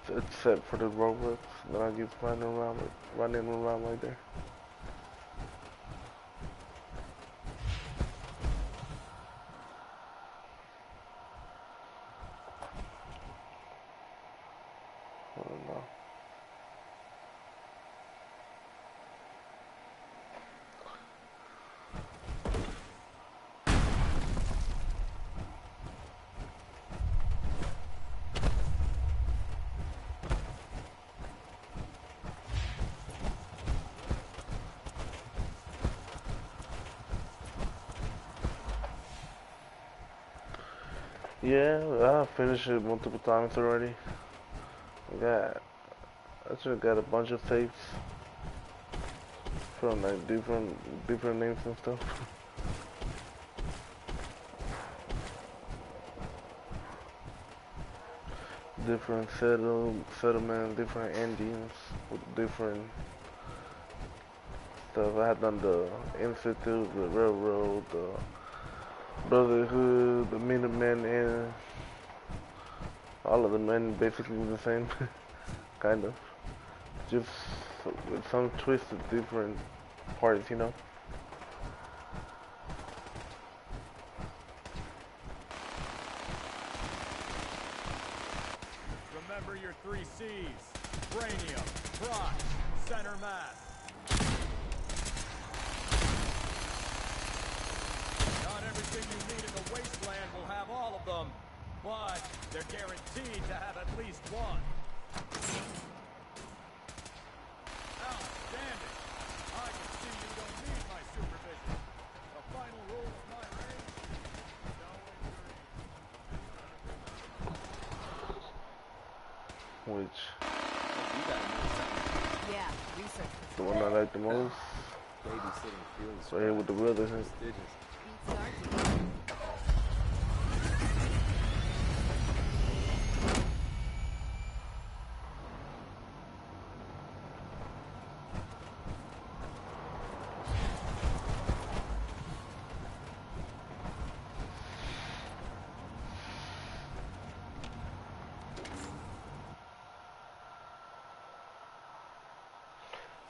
except for the robots that I just running around right there. I don't know. Yeah, I finished it multiple times already. I just got a bunch of tapes from like different names and stuff. Different settlement, different endings with different stuff. I had done the Institute, the Railroad, the Brotherhood, the Minutemen, and all of the men basically the same, kind of. Just with some twisted different parts, you know. Remember your 3 C's. Cranium, prime, center mass. Not everything you need in the wasteland will have all of them, but they're guaranteed to have at least one. Outstanding. I can see you don't need my supervision. The final rule of my reign, no injury. Which Yeah, research. the one I like the most? Babysitting feels right here with the Brotherhood.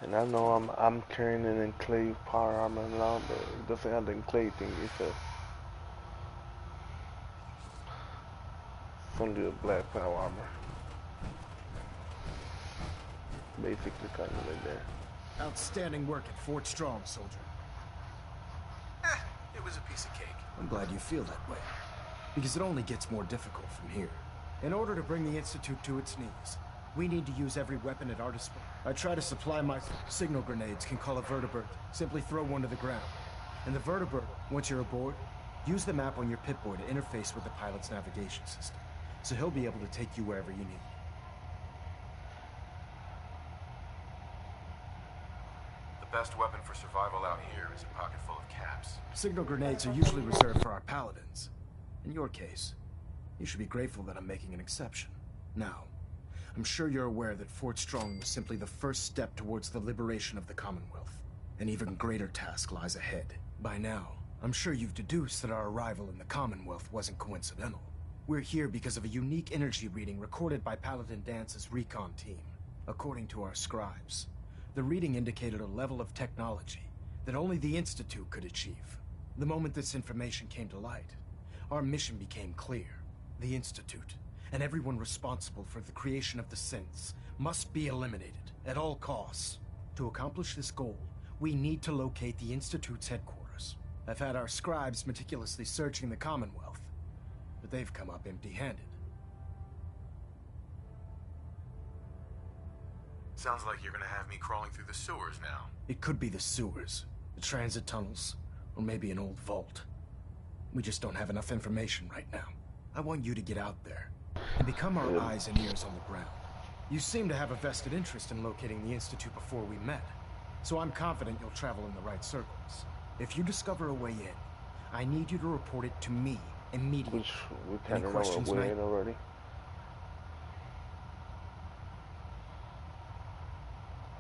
And I know I'm carrying an enclave power armor now, but it doesn't have the enclave thing. It's only a black power armor. Basically kind of like that. Outstanding work at Fort Strong, soldier. It was a piece of cake. I'm glad you feel that way, because it only gets more difficult from here. In order to bring the Institute to its knees, we need to use every weapon at our disposal. I try to supply my signal grenades can call a vertibird. Simply throw one to the ground. And the vertibird, once you're aboard, use the map on your pip-boy to interface with the pilot's navigation system. So he'll be able to take you wherever you need. The best weapon for survival out here is a pocket full of caps. Signal grenades are usually reserved for our paladins. In your case, You should be grateful that I'm making an exception. Now, I'm sure you're aware that Fort Strong was simply the first step towards the liberation of the Commonwealth. An even greater task lies ahead. By now, I'm sure you've deduced that our arrival in the Commonwealth wasn't coincidental. We're here because of a unique energy reading recorded by Paladin Dance's recon team. According to our scribes, the reading indicated a level of technology that only the Institute could achieve. The moment this information came to light, our mission became clear. The Institute, and everyone responsible for the creation of the synths, must be eliminated at all costs. To accomplish this goal, we need to locate the Institute's headquarters. I've had our scribes meticulously searching the Commonwealth, but they've come up empty-handed. Sounds like you're gonna have me crawling through the sewers now. It could be the sewers, the transit tunnels, or maybe an old vault. We just don't have enough information right now. I want you to get out there and become our eyes and ears on the ground. You seem to have a vested interest in locating the Institute before we met, so I'm confident you'll travel in the right circles. If you discover a way in, I need you to report it to me immediately. Which we kind of know a way in already.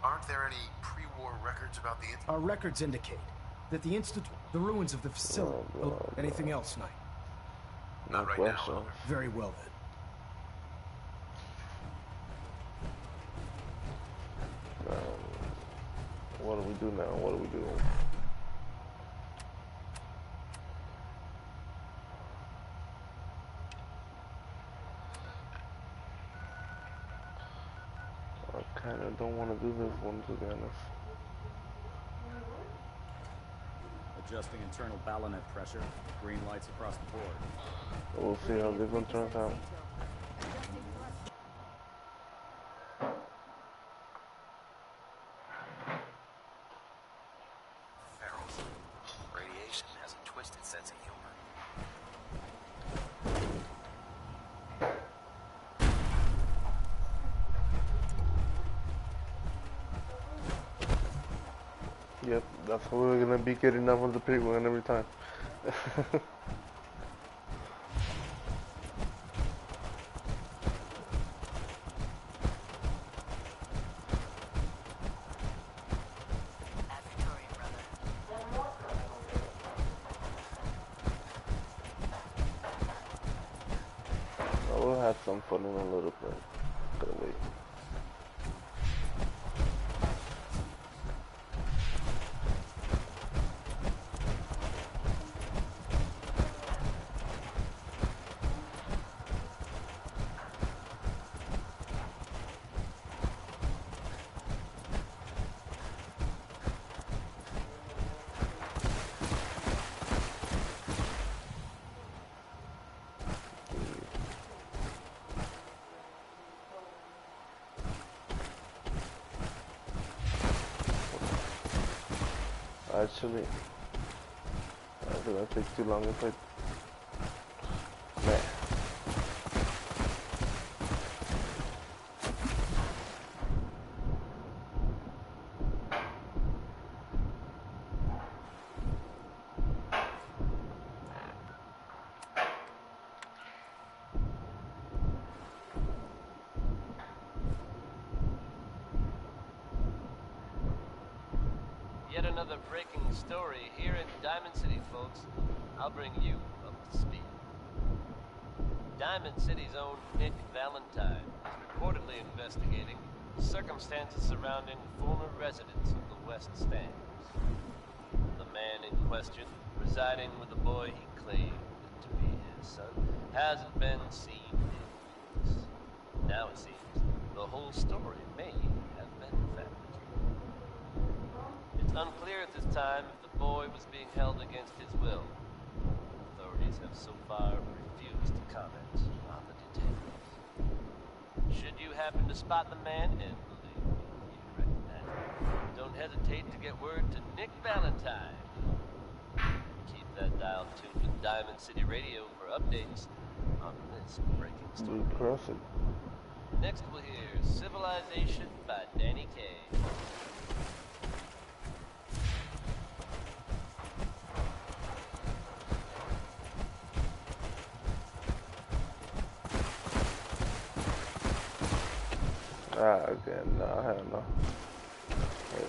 Aren't there any pre-war records about the Institute? Our records indicate that the Institute, the ruins of the facility. Anything else, Knight? Not right now. Very well then. What do we do now? What do we do? I kind of don't want to do this one, to be honest. Adjusting internal ballonet pressure. Green lights across the board. We'll see how this one turns out. Barrels. Radiation has a twisted sense of humor. Yep, that's how we're gonna be getting off of the pig one every time. We'll have some fun in a little bit. Gotta wait. Actually, I think that takes too long if I... Nah. Yet another breaking story here in Diamond City, folks. I'll bring you up to speed. Diamond City's own Nick Valentine is reportedly investigating circumstances surrounding former residents of the West Stands. The man in question, residing with a boy he claimed to be his son, hasn't been seen in weeks. Now it seems the whole story may have been fabricated. It's unclear at this time if the boy was being held against his will. Authorities have so far refused to comment on the details. Should you happen to spot the man, and believe me, you recognize him, don't hesitate to get word to Nick Valentine. Keep that dial tuned with Diamond City Radio for updates on this breaking story. Next we'll hear Civilization by Danny Kaye. Again, no, hell no. Wait.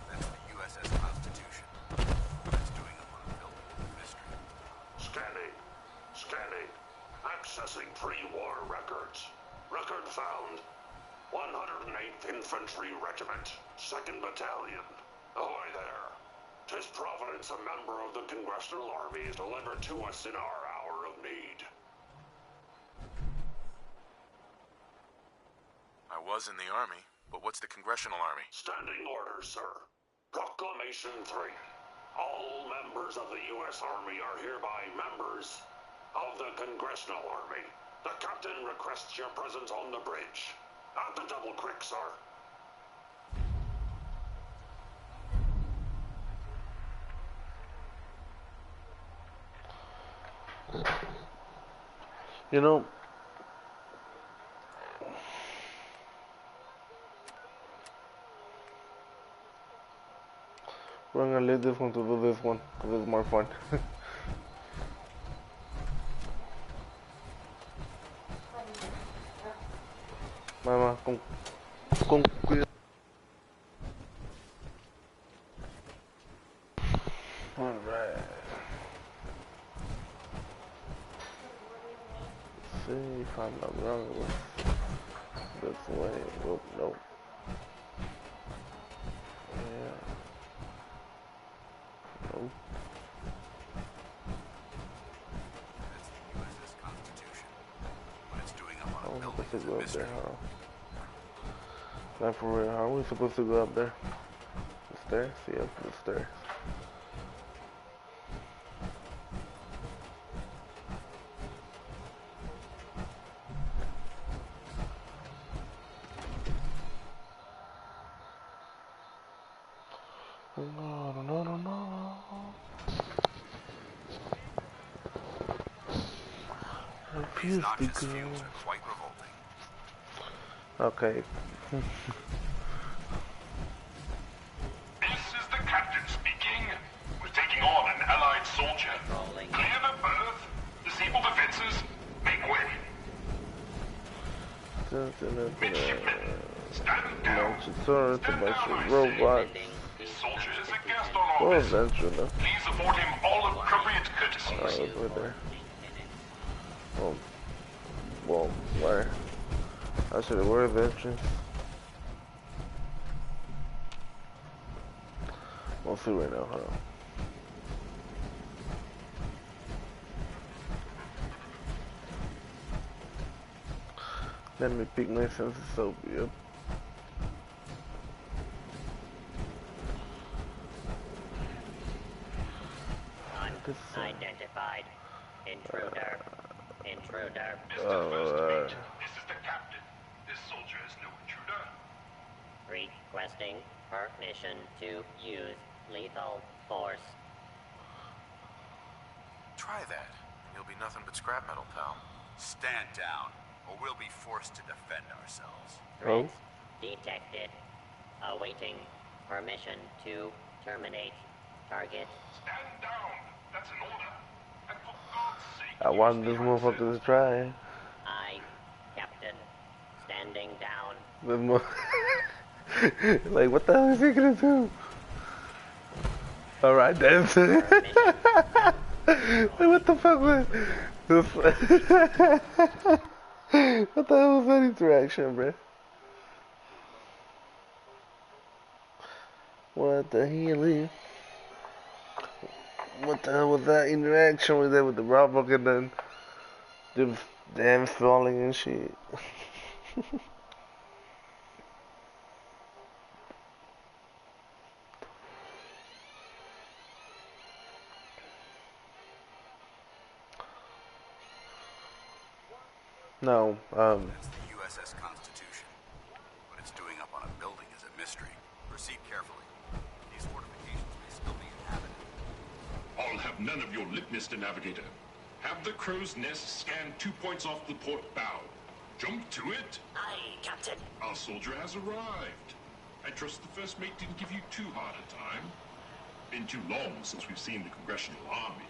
That's the USS Constitution. That's doing up on a building with a mystery. Scanning. Scanning. Accessing pre-war records. Record found. 108th Infantry Regiment, 2nd Battalion. Ahoy there. 'Tis Providence, a member of the Congressional Army, is delivered to us in our hour of need. I was in the Army, but what's the Congressional Army? Standing orders, sir. Proclamation 3. All members of the U.S. Army are hereby members of the Congressional Army. The captain requests your presence on the bridge. At the Double Creek, sir. You know, we're gonna leave this one to do this one, because it's more fun. Mama, con cuidado. Alright. See if I'm not wrong with this way. Oh, no. Yeah. No. That's the USS Constitution. What it's doing up on a I'm building supposed to is a go up mystery. there, huh? Not for real, how are we supposed to go up there? The stairs? Yeah, up the stairs. No. These noxious fumes are quite revolting. Okay. This is the captain speaking. We're taking on an allied soldier. Clear the berth. Disable defenses. Make way. Midshipmen, stand down. Robot. This soldier is a guest on Oh, our that's vessel. true, though. Please afford him all appropriate courtesies. Right there. Oh. Well, where? I should have worried the entrance. We'll see right now, hold on. Let me pick my senses up, yep. Unidentified. Intruder. Intruder. This is the captain. This soldier is no intruder. Requesting permission to use lethal force. Try that. You'll be nothing but scrap metal, pal. Stand down, or we'll be forced to defend ourselves. Oh? Detected. Awaiting permission to terminate target. Stand down. That's an order. And for God's sake, I want this motherfucker to try. I, Captain, standing down. Like, what the hell is he gonna do? Alright, then. What the fuck was what the hell was that interaction, bruh? What the hell? What the hell was that interaction with that with the robot and then the damn falling and shit? No, That's the USS Constitution. What it's doing up on a building is a mystery. Proceed carefully. These fortifications may still be inhabited. I'll have none of your lip, Mr. Navigator. Have the crow's nest scan 2 points off the port bow. Jump to it. Aye, Captain. Our soldier has arrived. I trust the first mate didn't give you too hard a time. Been too long since we've seen the Congressional Army.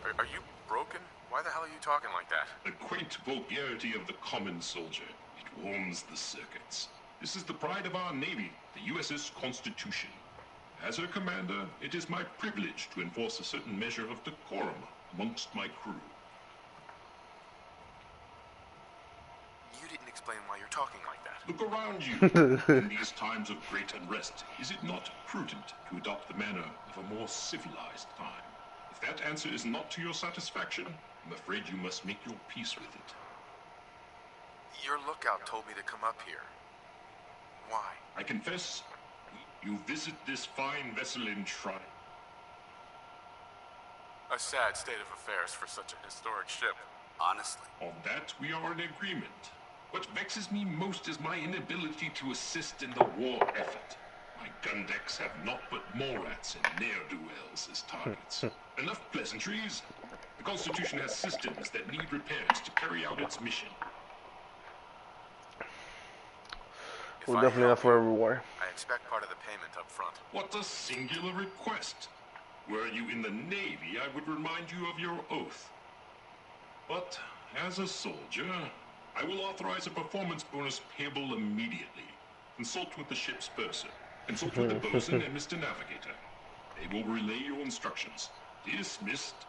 Are you broken? Why the hell are you talking like that? The quaint vulgarity of the common soldier. It warms the circuits. This is the pride of our Navy, the USS Constitution. As her commander, it is my privilege to enforce a certain measure of decorum amongst my crew. You didn't explain why you're talking like that. Look around you. In these times of great unrest, is it not prudent to adopt the manner of a more civilized time? If that answer is not to your satisfaction, I'm afraid you must make your peace with it. Your lookout told me to come up here. Why? I confess, you visit this fine vessel in triumph. A sad state of affairs for such a historic ship. Honestly. On that, we are in agreement. What vexes me most is my inability to assist in the war effort. My gun decks have naught but Morats and ne'er-do-wells as targets. Enough pleasantries. The Constitution has systems that need repairs to carry out its mission. We'll definitely have for every war. I expect part of the payment up front. What a singular request. Were you in the Navy, I would remind you of your oath. But as a soldier, I will authorize a performance bonus payable immediately. Consult with the ship's purser. Consult with the bosun and Mr. Navigator. They will relay your instructions. Dismissed.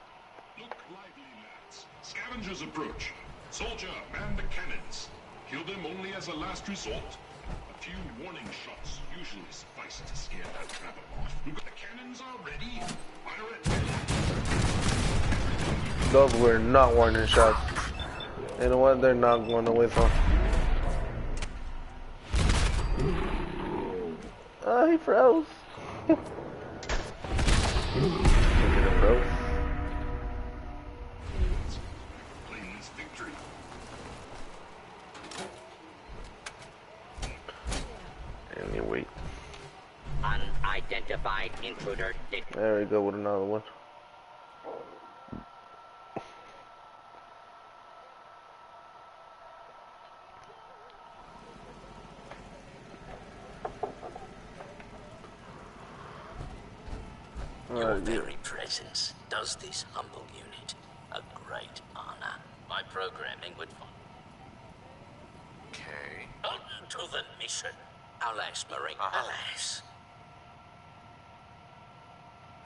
Look lively, lads. Scavengers approach. Soldier, man the cannons. Kill them only as a last resort. A few warning shots usually suffice to scare that trapper off. Look, the cannons are ready. Fire it. Those were not warning shots. You know what? They're not going away from. Oh, he froze. He froze. Anyway. Unidentified intruder. There we go with another one. Your very presence does this humble unit a great honor. My programming would follow. Okay. On to the mission. Alas, Marine, alas.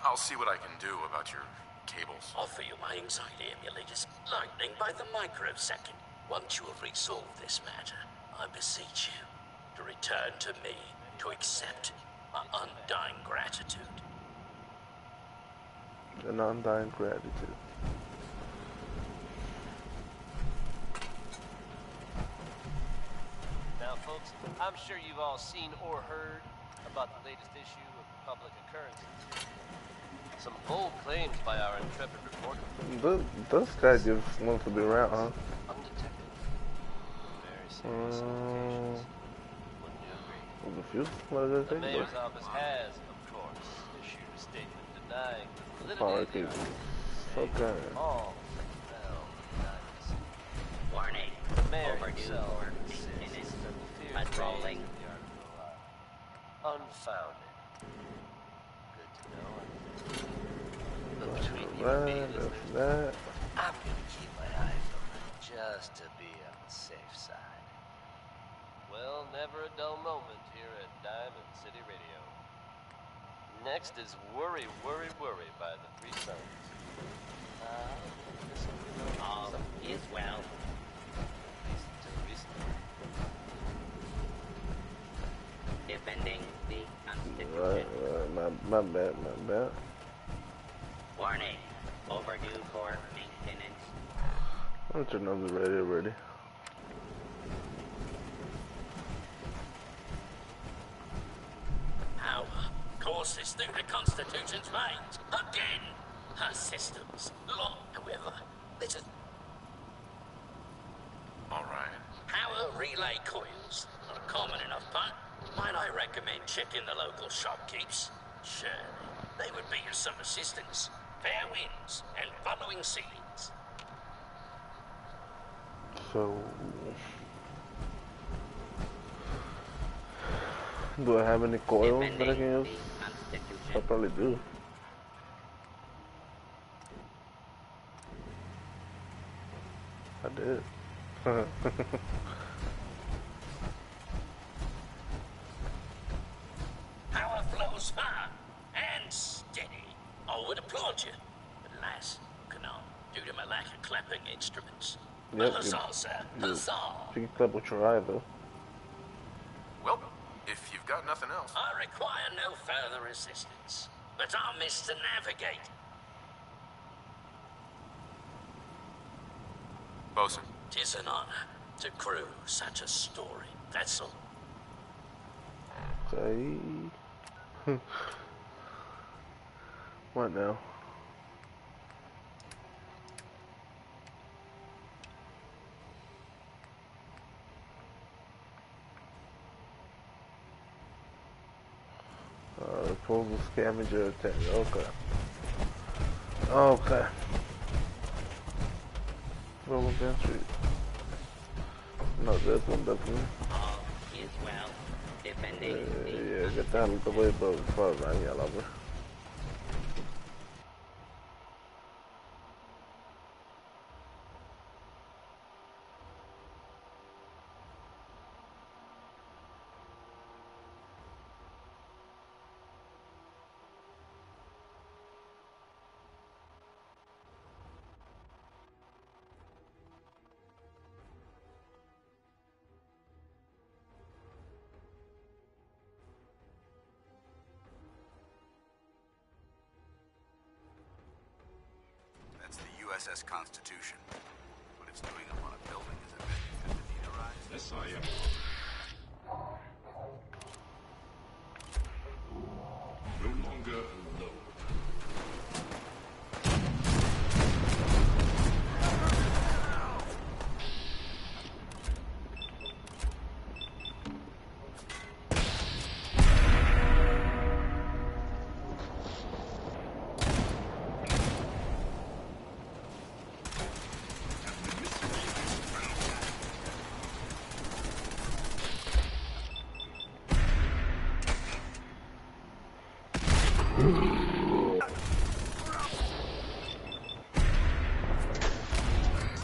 I'll see what I can do about your cables. Offer you my anxiety emulators, lightning by the microsecond. Once you have resolved this matter, I beseech you to return to me to accept my undying gratitude. An undying gratitude. Now, folks, I'm sure you've all seen or heard about the latest issue of Public Occurrences. Some bold claims by our intrepid reporter. This guy just wants to be around, huh? Undetected. Very serious implications. Wouldn't you agree? I'm confused. What does it The say? mayor's office has, of course, issued a statement denying the validity of the Okay. argument. All now denies. Warning. The mayor Overdue himself for insists maintenance. that the fears Patrolling. raised in the article are unfounded. Good to know. But between you and me, listeners, I'm gonna keep my eyes open just to be on the safe side. Well, never a dull moment here at Diamond City Radio. Next is Worry, Worry, Worry by the Three Sons. All is well. Defending the Constitution. My bad. Warning. Overdue for maintenance. I'll turn on the radio already. Power courses through the Constitution's veins. Again! Her systems, long, however, little. Alright. Power relay coils. Not a common enough pun. Might I recommend checking the local shopkeepers? Surely, they would be of some assistance. Fair winds and following ceilings. So, do I have any coils that I can use? I probably do. Shit. Power flows hard and steady. I would applaud you. But alas, cannot, due to my lack of clapping instruments. Yep, Huzzah, sir. Huzzah. you can clap with your eye though. Well, if you've got nothing else. I require no further assistance, but I miss to navigate. Bosun. 'Tis an honor to crew such a storied vessel. Okay. What now? Total scavenger attack. Okay. Okay. Roll entry. No, this one definitely. All is well. Defending Yeah, get that out of the way, bro. Before I run y'all over. That's the USS Constitution. What it's doing up on a building is a bit meteorized. Yes, I am. No longer alone.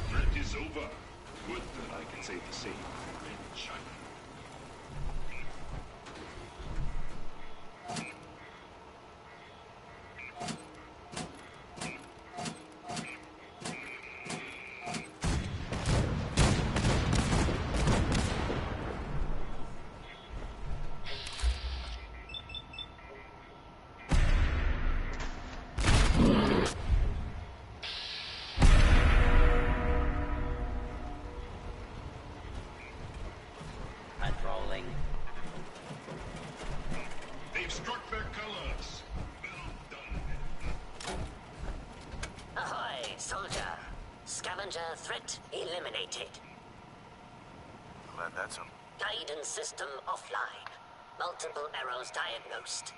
Threat is over. Good that I can say the same in China. patrolling. They've struck their colors. Ahoy, soldier! Scavenger threat eliminated. Glad that's so. Guidance system offline. Multiple errors diagnosed.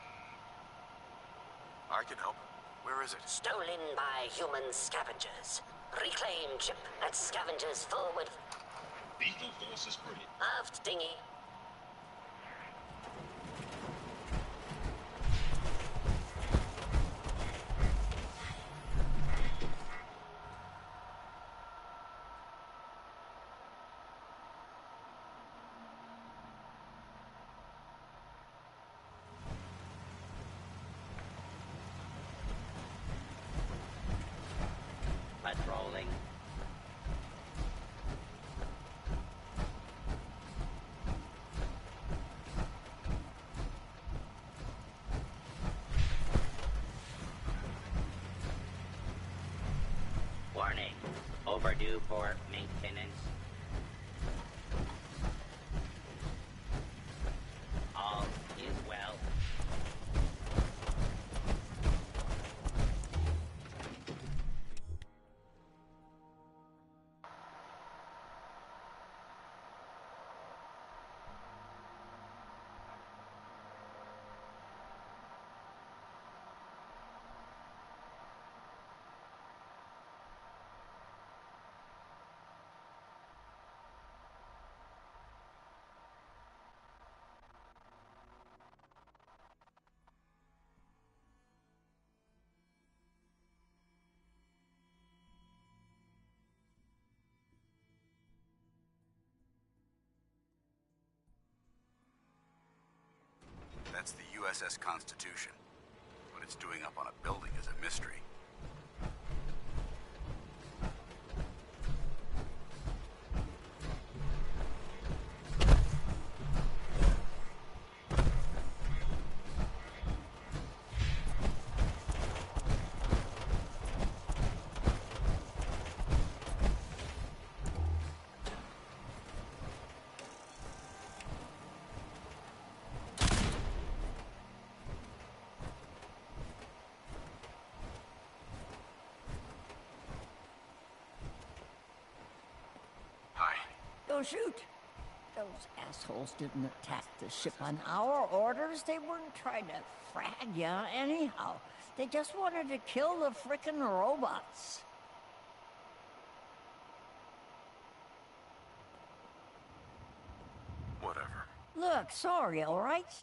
I can help. Where is it? Stolen by human scavengers. Reclaim chip at scavengers forward. Lethal force is free. Aft dinghy. Patrolling. Warning. Overdue for maintenance. All is well. That's the USS Constitution. What it's doing up on a building is a mystery. Go shoot. Those assholes didn't attack the ship on our orders. They weren't trying to frag ya anyhow. They just wanted to kill the frickin' robots. Whatever. Look, sorry, all right?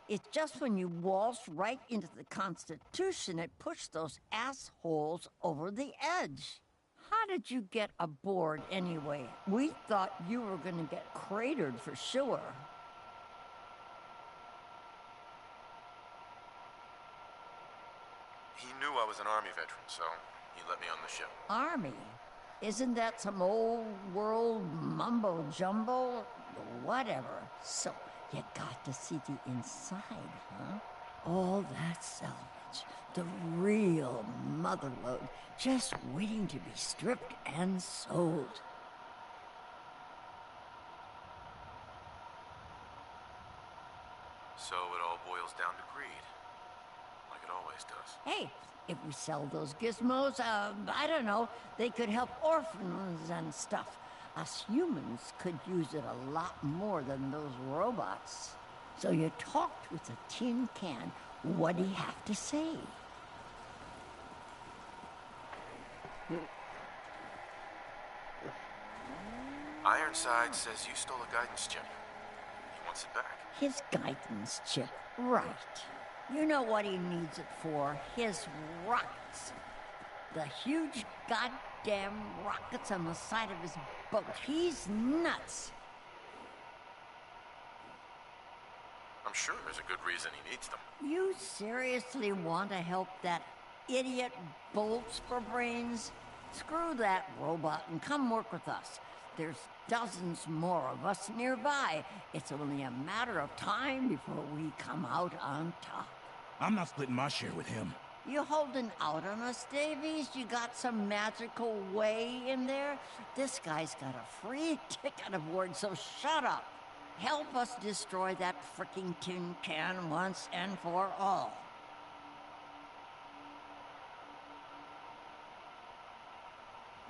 It's just when you waltzed right into the Constitution, it pushed those assholes over the edge. How did you get aboard anyway? We thought you were gonna get cratered for sure. He knew I was an Army veteran, so he let me on the ship. Army? Isn't that some old world mumbo-jumbo? Whatever. So, you got to see the inside, huh? All that salvage. The real motherlode, just waiting to be stripped and sold. So it all boils down to greed. Like it always does. Hey, if we sell those gizmos, I don't know, they could help orphans and stuff. Us humans could use it a lot more than those robots. So you talked with a tin can. What do you have to say? Ironside says you stole a guidance chip. He wants it back. His guidance chip, right. You know what he needs it for? His rockets. The huge goddamn rockets on the side of his boat. He's nuts. I'm sure there's a good reason he needs them. You seriously want to help that idiot bolts for brains? Screw that robot and come work with us. There's dozens more of us nearby. It's only a matter of time before we come out on top. I'm not splitting my share with him. You holding out on us, Davies? You got some magical way in there? This guy's got a free ticket aboard, so shut up. Help us destroy that frickin' tin can once and for all.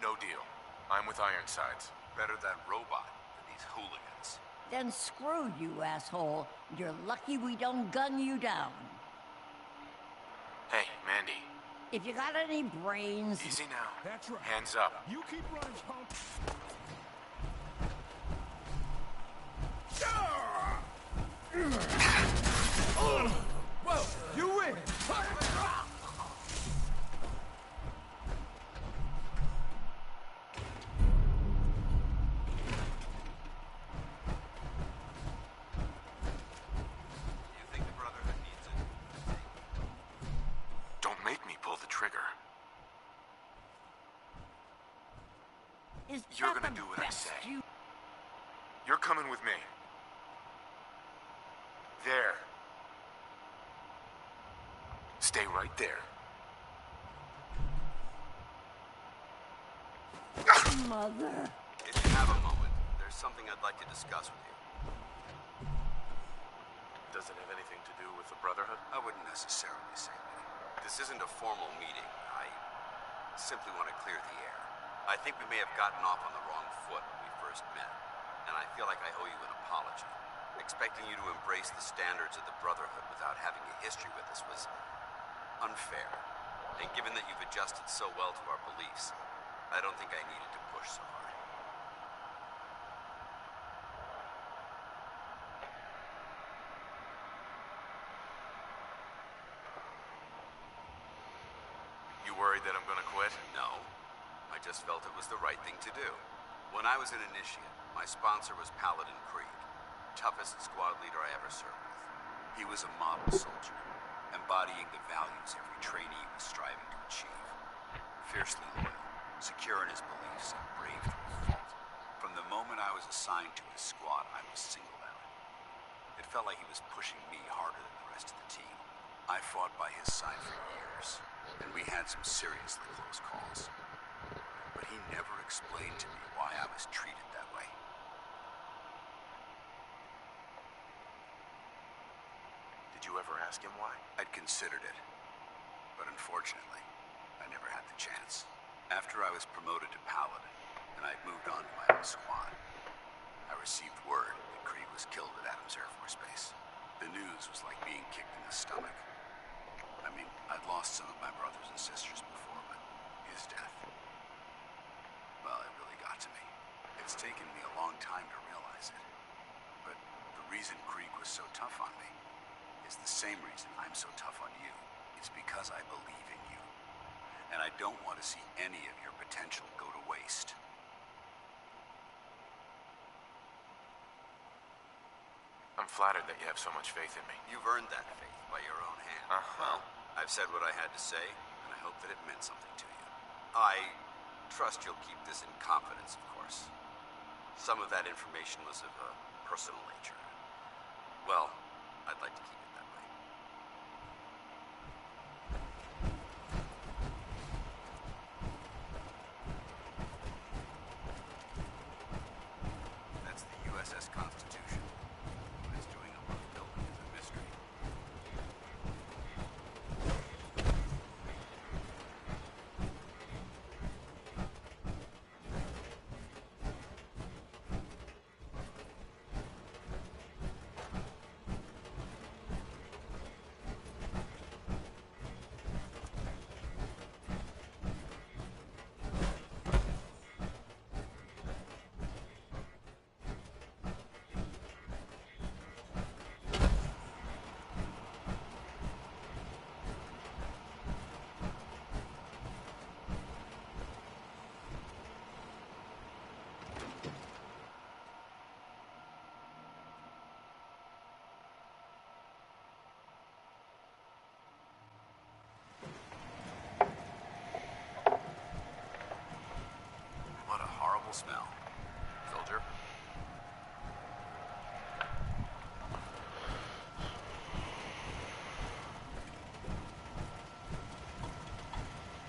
No deal. I'm with Ironsides. Better that robot than these hooligans. Then screw you, asshole. You're lucky we don't gun you down. Hey, Mandy. If you got any brains... Easy now. That's right. Hands up. You keep running, punk. Well, you win! Don't make me pull the trigger. You're gonna do what I say. You're coming with me. There. Stay right there. Mother. If you have a moment, there's something I'd like to discuss with you. Does it have anything to do with the Brotherhood? I wouldn't necessarily say that. This isn't a formal meeting. I simply want to clear the air. I think we may have gotten off on the wrong foot when we first met, and I feel like I owe you an apology. Expecting you to embrace the standards of the Brotherhood without having a history with us was unfair. And given that you've adjusted so well to our beliefs, I don't think I needed to push so hard. You worried that I'm gonna quit? No. I just felt it was the right thing to do. When I was an initiate, my sponsor was Paladin Creed. Toughest squad leader I ever served with. He was a model soldier, embodying the values every trainee was striving to achieve. Fiercely loyal, secure in his beliefs, and brave through a fault. From the moment I was assigned to his squad, I was singled out. It felt like he was pushing me harder than the rest of the team. I fought by his side for years, and we had some seriously close calls. But he never explained to me why I was treated that way. Did you ever ask him why? I'd considered it, but unfortunately, I never had the chance. After I was promoted to Paladin, and I'd moved on to my own squad, I received word that Krieg was killed at Adams Air Force Base. The news was like being kicked in the stomach. I mean, I'd lost some of my brothers and sisters before, but his death, well, it really got to me. It's taken me a long time to realize it. But the reason Krieg was so tough on me is the same reason I'm so tough on you. It's because I believe in you. And I don't want to see any of your potential go to waste. I'm flattered that you have so much faith in me. You've earned that faith by your own hand. Well, I've said what I had to say, and I hope that it meant something to you. I trust you'll keep this in confidence, of course. Some of that information was of a personal nature. Well, I'd like to keep it that way. That's the USS Constitution. What it's doing up on the building is a mystery. What a horrible smell. Soldier?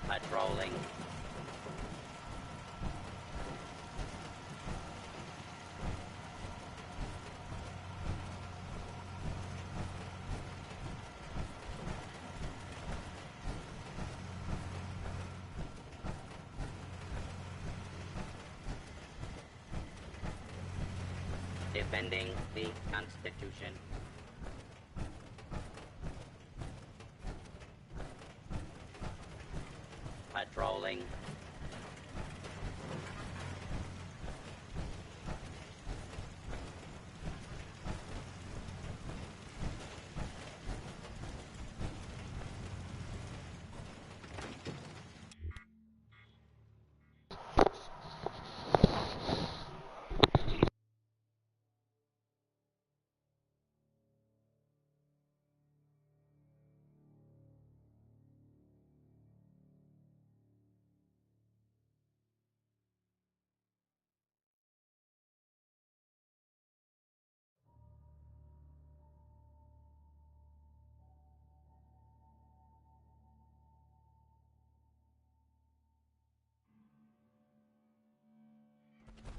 Patrolling. Defending the Constitution. Patrolling.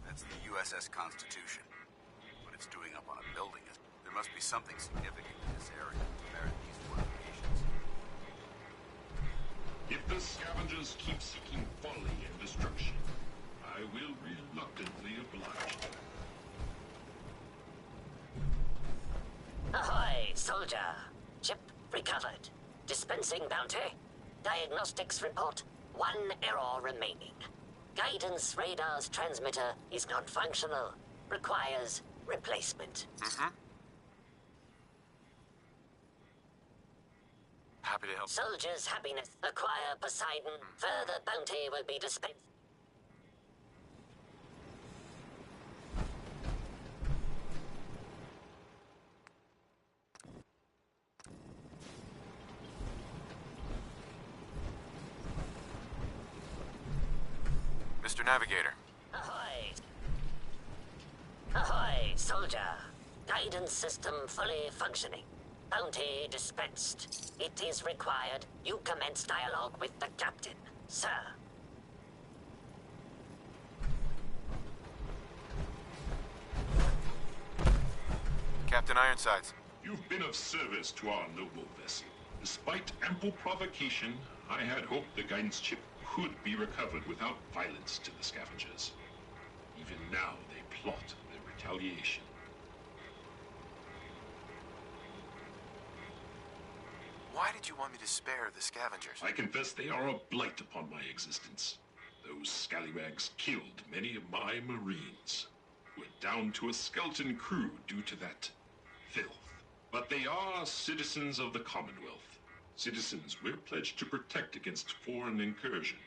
That's the USS Constitution. What it's doing up on a building is... There must be something significant in this area to merit these fortifications. If the scavengers keep seeking folly and destruction, I will reluctantly oblige them. Ahoy, soldier! Ship recovered. Dispensing bounty. Diagnostics report. 1 error remaining. Guidance radar's transmitter is non-functional. Requires replacement. Happy to help. Soldiers' happiness. Acquire Poseidon. Further bounty will be dispensed. Navigator. Ahoy! Ahoy, soldier! Guidance system fully functioning. Bounty dispensed. It is required you commence dialogue with the captain, sir. Captain Ironsides. You've been of service to our noble vessel. Despite ample provocation, I had hoped the guidance chip could be recovered without violence to the scavengers. Even now, they plot their retaliation. Why did you want me to spare the scavengers? I confess they are a blight upon my existence. Those scallywags killed many of my Marines. We're down to a skeleton crew due to that filth. But they are citizens of the Commonwealth. Citizens we're pledged to protect against foreign incursion.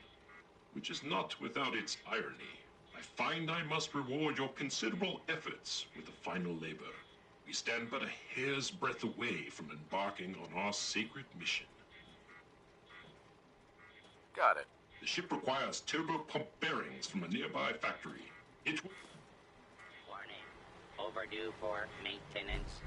Which is not without its irony. I find I must reward your considerable efforts with the final labor. We stand but a hair's breadth away from embarking on our sacred mission. Got it. The ship requires turbo pump bearings from a nearby factory. It will... Warning. Overdue for maintenance.